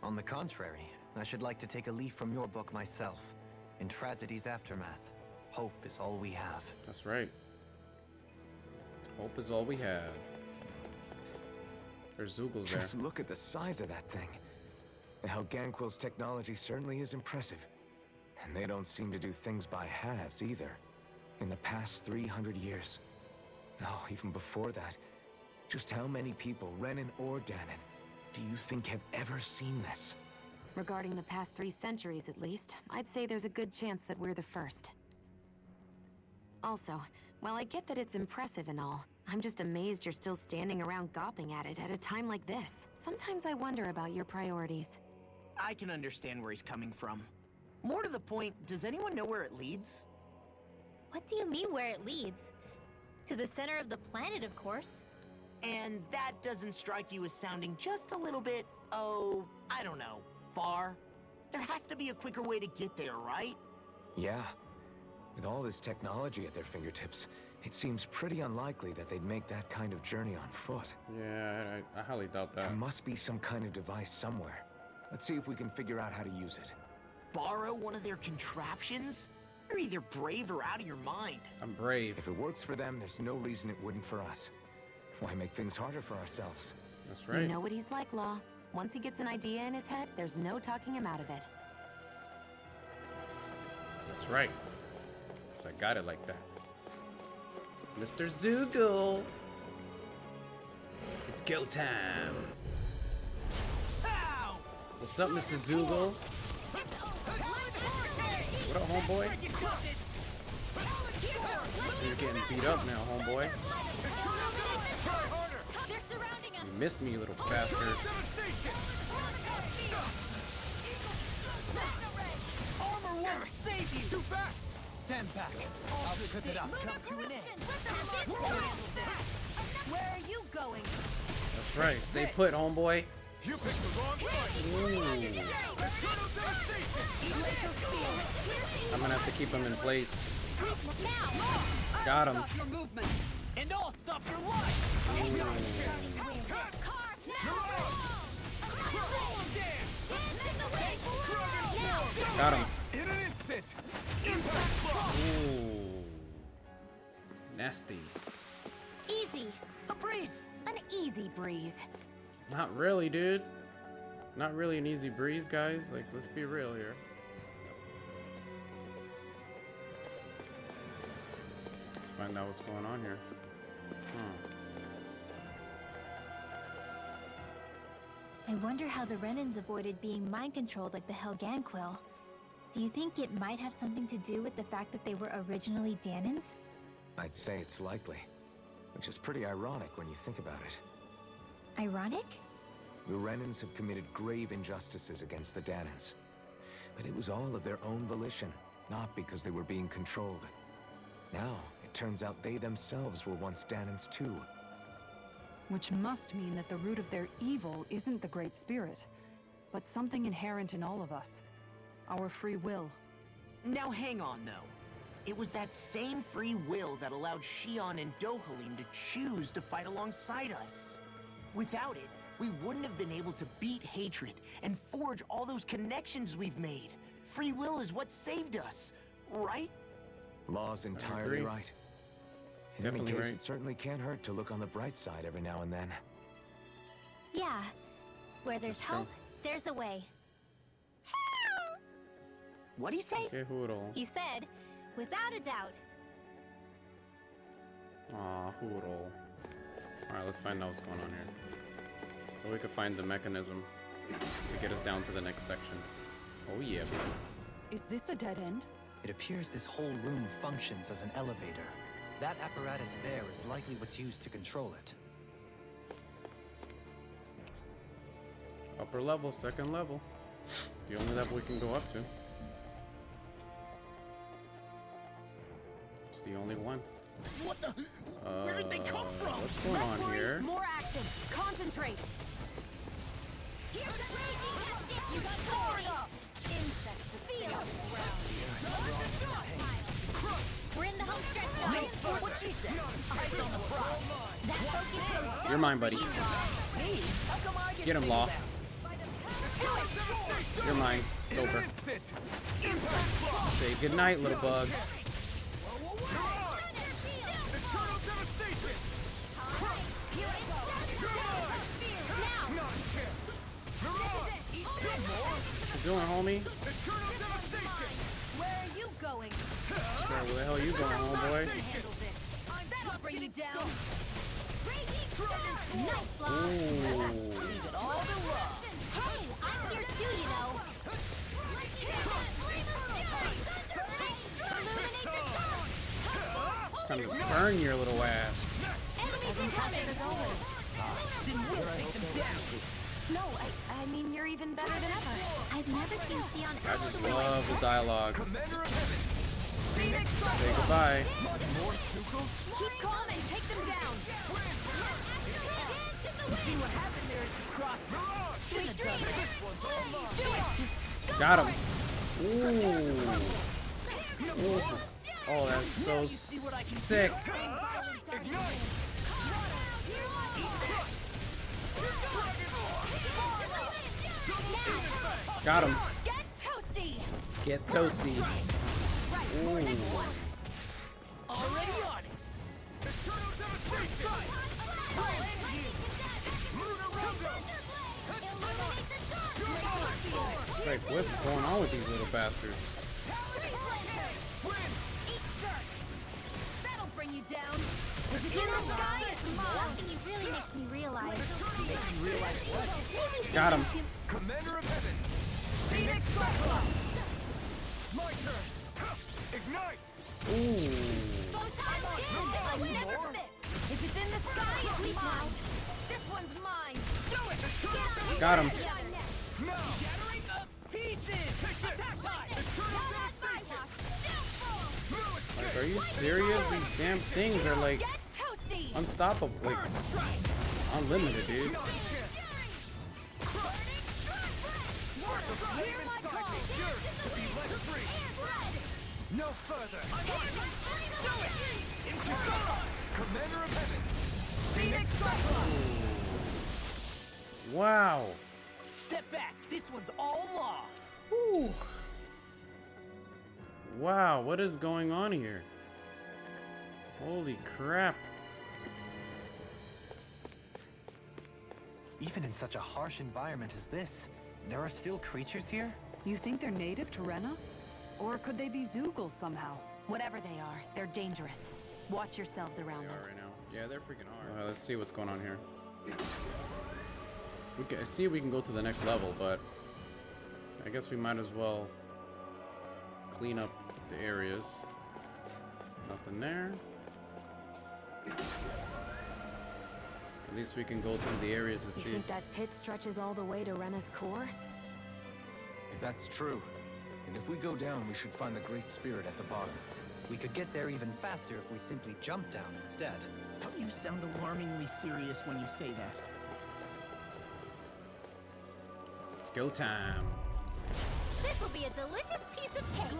E: On the contrary, I should like to take a leaf from your book myself. In Tragedy's Aftermath, hope is all we have.
A: That's right. Hope is all we have. There's Zoogles there.
C: Just look at the size of that thing. The Helganquil's technology certainly is impressive. And they don't seem to do things by halves either. In the past 300 years. No, even before that. Just how many people, Renan or Dahnan, do you think have ever seen this?
G: regarding the past 3 centuries at least, I'd say there's a good chance that we're the first. Also, while I get that it's impressive and all, I'm just amazed you're still standing around gawping at it at a time like this. Sometimes I wonder about your priorities.
D: I can understand where he's coming from. More to the point, does anyone know where it leads?
F: What do you mean where it leads? To the center of the planet, of course.
D: And that doesn't strike you as sounding just a little bit, oh, I don't know, far? There has to be a quicker way to get there, right?
C: Yeah. With all this technology at their fingertips, it seems pretty unlikely that they'd make that kind of journey on foot.
A: Yeah, I highly doubt that.
C: There must be some kind of device somewhere. Let's see if we can figure out how to use it.
D: Borrow one of their contraptions? You're either brave or out of your mind.
A: I'm brave.
C: If it works for them, there's no reason it wouldn't for us. Why make things harder for ourselves?
A: That's right.
G: You know what he's like, Law. Once he gets an idea in his head, there's no talking him out of it.
A: That's right. So I got it like that. Mr. Zoogle! It's go time! What's up, Mr. Zoogle? What up, homeboy? So you're getting beat up now, homeboy. You missed me, you little bastard.
D: Armor won't save you! Too fast! Stand back. I'll trip it up. Come to an end.
F: Where are you going?
A: That's right. Stay put, homeboy.
C: You picked the wrong fight!
A: I'm gonna have to keep him in place. Got him.
D: And I'll stop your life!
A: Got him.
C: In an instant!
A: Ooh. Nasty.
F: Easy.
D: A breeze!
G: An easy breeze.
A: Not really, dude. Not really an easy breeze, guys. Like, let's be real here. Let's find out what's going on here.
F: I wonder how the Renans avoided being mind-controlled like the Helganquil. Do you think it might have something to do with the fact that they were originally Dahnans?
C: I'd say it's likely. Which is pretty ironic when you think about it.
F: Ironic?
C: The Renans have committed grave injustices against the Dahnans. But it was all of their own volition, not because they were being controlled. Now, it turns out they themselves were once Dahnans too.
B: Which must mean that the root of their evil isn't the Great Spirit, but something inherent in all of us. Our free will.
D: Now hang on, though. It was that same free will that allowed Xion and Dohalim to choose to fight alongside us. Without it, we wouldn't have been able to beat hatred and forge all those connections we've made. Free will is what saved us, right?
C: Law's entirely
A: agree.
C: right. In
A: Definitely
C: any case,
A: right.
C: it certainly can't hurt to look on the bright side every now and then.
F: Yeah. Where there's
A: That's true.
F: hope, there's a way.
D: What'd he say?
A: Okay, Hoodle.
F: He said, without a doubt.
A: Aw, Hoodle. Alright, let's find out what's going on here. So we could find the mechanism to get us down to the next section. Oh yeah, bro.
B: Is this a dead end?
E: It appears this whole room functions as an elevator. That apparatus there is likely what's used to control it.
A: Upper level, second level. The only level we can go up to. It's the only one.
D: What the? Where did they come from?
A: What's going on here?
G: More action. Concentrate.
F: You got stored up. Insects to feel. We're in the home stretch now.
D: What she said? Eyes on the prize.
F: That focus.
A: You're mine, buddy.
D: Hey, how come I
A: Get him, Law. You're mine. It's over. Say goodnight, little bug. What you doing, homie?
F: Where are you going?
A: Where the hell you going, homeboy?
F: That'll bring you down. Nice, Law.
A: Ooh.
F: Hey, I'm here too, you know.
A: It's time to burn your little ass.
G: No, I mean, you're even better than ever.
F: I've never seen Xion
A: I
F: act
A: just
F: the way.
A: love the dialogue. Say goodbye.
G: Keep calm and take them down.
D: See what happened there as you crossed. Shouldn't have done it.
A: Got him. Ooh. Ooh. Oh, that's so sick. Got him. Get toasty. Ooh.
D: Already on it.
A: It's like, what's going on with these little bastards?
F: That'll bring you down. If it's in the sky, it's mine. Nothing you really makes me realize.
D: Makes you realize what?
A: Got him.
C: Commander of Heaven!
D: Phoenix Cyclops!
C: My turn! Ignite!
A: Ooh.
F: I never miss. If it's in the sky, it's mine. This one's mine. Do it.
A: Got him.
C: Now!
D: Shattering the pieces! Attack time!
A: Like, are you serious? These damn things are like unstoppable, like unlimited, dude.
C: No further! Commander of Heaven!
D: Phoenix Cyclops!
A: Wow.
D: Step back. This one's all law.
A: Whew. Wow, what is going on here? Holy crap.
E: Even in such a harsh environment as this, there are still creatures here?
B: You think they're native to Rena? Or could they be Zoogle somehow?
G: Whatever they are, they're dangerous. Watch yourselves around
A: They
G: them.
A: are right now. Yeah, they're freaking hard. Let's see what's going on here. We can see if we can go to the next level, but I guess we might as well clean up the areas. Nothing there. At least we can go through the areas and
G: You
A: see.
G: think that pit stretches all the way to Rena's core?
C: If that's true, and if we go down, we should find the Great Spirit at the bottom.
E: We could get there even faster if we simply jump down instead.
D: You sound alarmingly serious when you say that.
A: It's go time.
F: This will be a delicious piece of cake.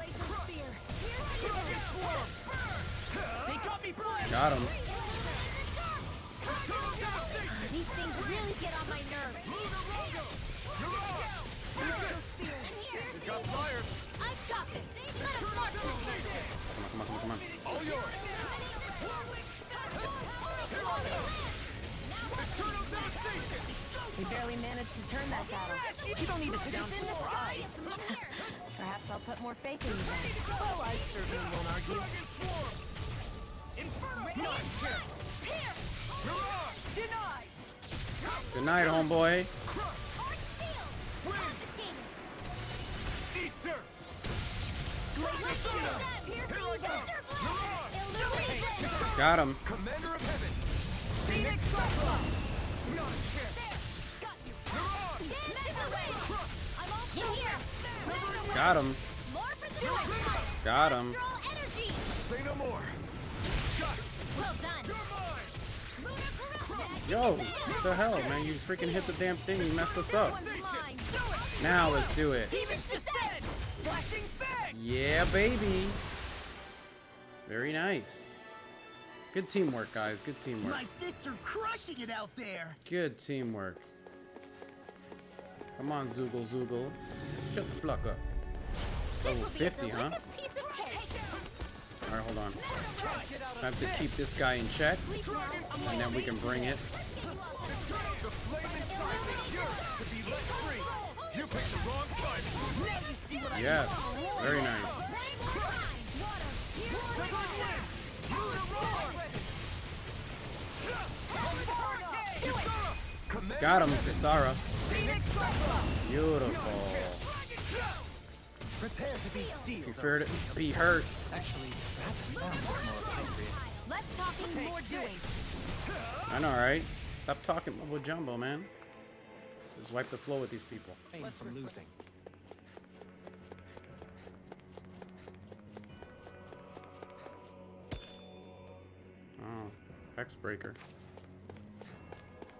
D: They got me flying!
A: Got him.
F: These things really get on my nerves.
C: We got flyers!
F: I've got this. Let us march them.
A: Come on.
C: All yours!
G: We barely managed to turn that battle.
D: You don't need to sound surprised.
G: Perhaps I'll put more faith in you then.
D: Oh, I certainly won't argue. Denied!
A: Good night, homeboy.
C: Eat dirt!
A: Got him.
C: Commander of Heaven!
D: Phoenix Cyclops!
C: Not a chance!
A: Got him. Got him.
C: Say no more!
F: Well done.
A: Yo, what the hell, man? You freaking hit the damn thing. You messed us up. Now let's do it.
D: Flashing fang!
A: Yeah, baby. Very nice. Good teamwork, guys. Good teamwork.
D: My fists are crushing it out there.
A: Good teamwork. Come on, Zoogle. Shut the fuck up. Level 50, huh? Alright, hold on. I have to keep this guy in check, and then we can bring it.
C: You picked the wrong fight!
A: Yes, very nice. Got him, Kisara. Beautiful.
E: Prepare to be sealed.
A: Prefer to be hurt.
E: Actually, that sounds more appropriate.
F: Less talking, more doing.
A: I know, right? Stop talking mumbo jumbo, man. Just wipe the floor with these people.
E: Aim from losing.
A: Oh, Hex Breaker.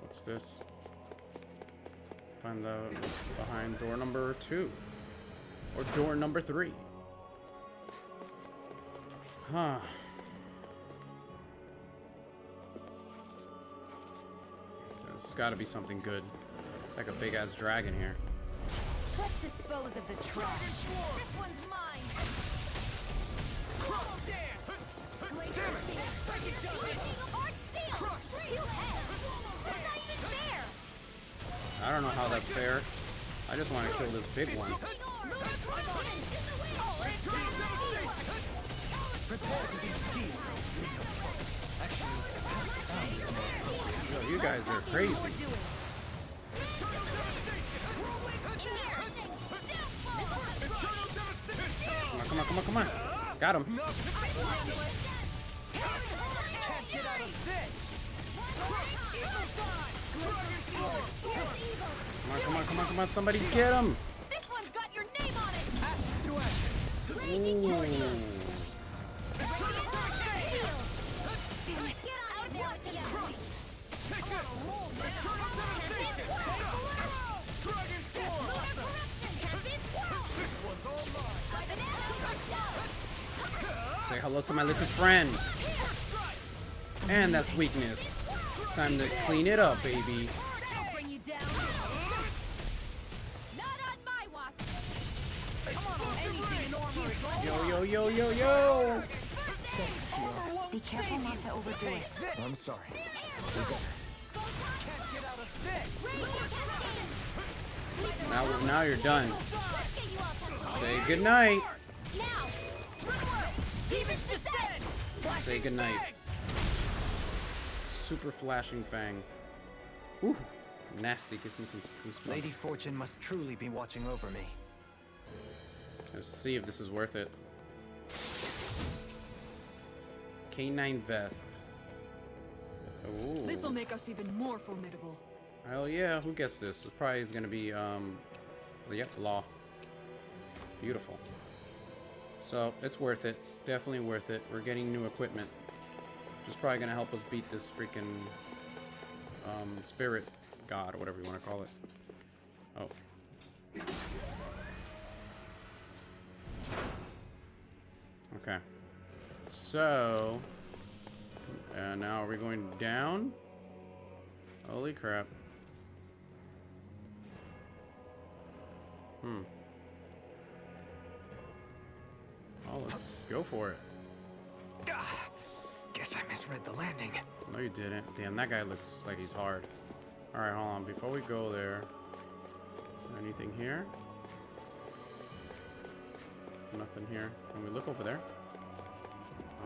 A: What's this? Find out what's behind door number 2. Or door number 3. Huh. There's gotta be something good. It's like a big ass dragon here.
G: Let's dispose of the trash. This one's mine.
A: I don't know how that's fair. I just want to kill this big one. Yo, you guys are crazy. Come on, come on, come on, come on. Got him. Come on, come on, come on, come on. Somebody get him.
G: This one's got your name on it.
A: Say hello to my little friend. And that's weakness. It's time to clean it up, baby. Yo, yo, yo, yo, yo!
G: Be careful not to overdo it.
C: I'm sorry.
A: Now you're done. Say goodnight. Say goodnight. Super flashing fang. Ooh, nasty. Gives me some goosebumps.
E: Lady Fortune must truly be watching over me.
A: Let's see if this is worth it. K9 vest. Ooh.
B: This'll make us even more formidable.
A: Hell yeah, who gets this? It probably is gonna be, yep, Law. Beautiful. So, it's worth it. Definitely worth it. We're getting new equipment. Which is probably gonna help us beat this freaking, spirit god, or whatever you want to call it. Oh. Okay. So, now are we going down? Holy crap. Oh, let's go for it.
C: Guess I misread the landing.
A: No, you didn't. Damn, that guy looks like he's hard. Alright, hold on. Before we go there, anything here? Nothing here. Can we look over there?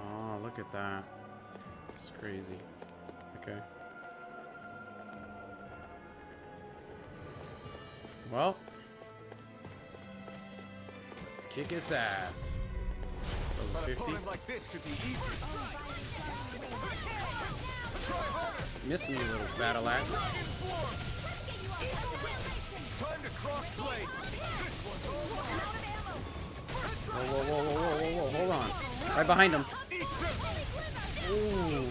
A: Oh, look at that. It's crazy. Okay. Well, let's kick its ass. Level 50.
C: Like this should be easy.
A: Missed me, little battle axe.
C: Time to cross blade.
A: Whoa, whoa, whoa, whoa, whoa, whoa, whoa, hold on. Right behind him. Ooh.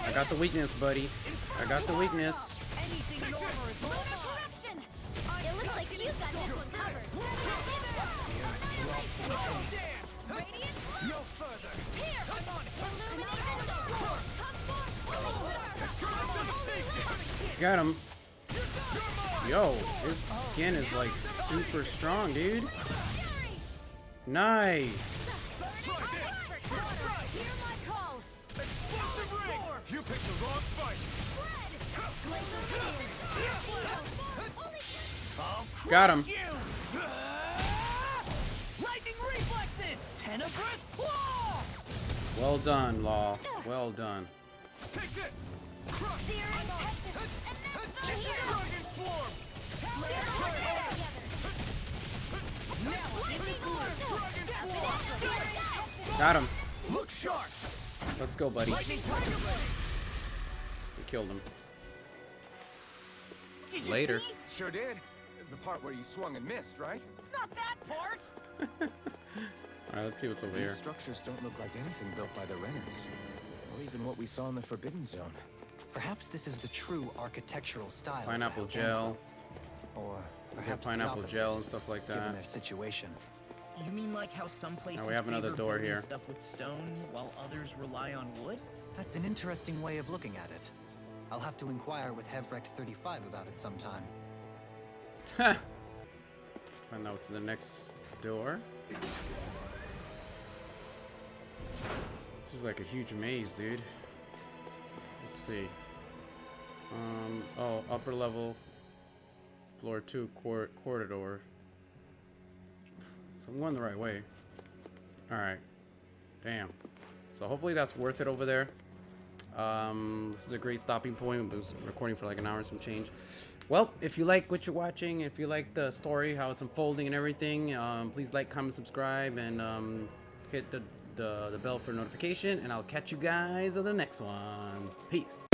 A: I got the weakness, buddy. I got the weakness.
F: It looks like you got this one covered.
C: No further.
A: Got him. Yo, his skin is like super strong, dude. Nice.
C: You picked the wrong fight.
A: Got him.
D: Lightning reflexes! Tenebrous claw!
A: Well done, Law. Well done.
C: Take this.
A: Got him.
C: Look sharp.
A: Let's go, buddy. We killed him. Later.
C: Sure did. The part where you swung and missed, right?
D: Not that part!
A: Alright, let's see what's over
C: These
A: here.
C: structures don't look like anything built by the Renans, or even what we saw in the Forbidden Zone.
E: Perhaps this is the true architectural style. of
A: Pineapple
E: Algonquin.
A: gel.
E: Or
A: We got
E: perhaps
A: pineapple
E: the
A: gel
E: opposite,
A: and stuff like
E: given
A: that.
E: their situation.
D: You mean like how some places
A: we have another
D: favor
A: door
D: building
A: here.
D: stuff with stone while others rely on wood?
E: That's an interesting way of looking at it. I'll have to inquire with Hevrect 35 about it sometime.
A: Ha! Find out what's in the next door. This is like a huge maze, dude. Let's see. Oh, upper level, floor 2, corridor. So I'm going the right way. Alright. Damn. So hopefully that's worth it over there. This is a great stopping point. I was recording for like an hour and some change. Well, if you like what you're watching, if you like the story, how it's unfolding and everything, please like, comment, subscribe, and hit the bell for notification. And I'll catch you guys on the next one. Peace.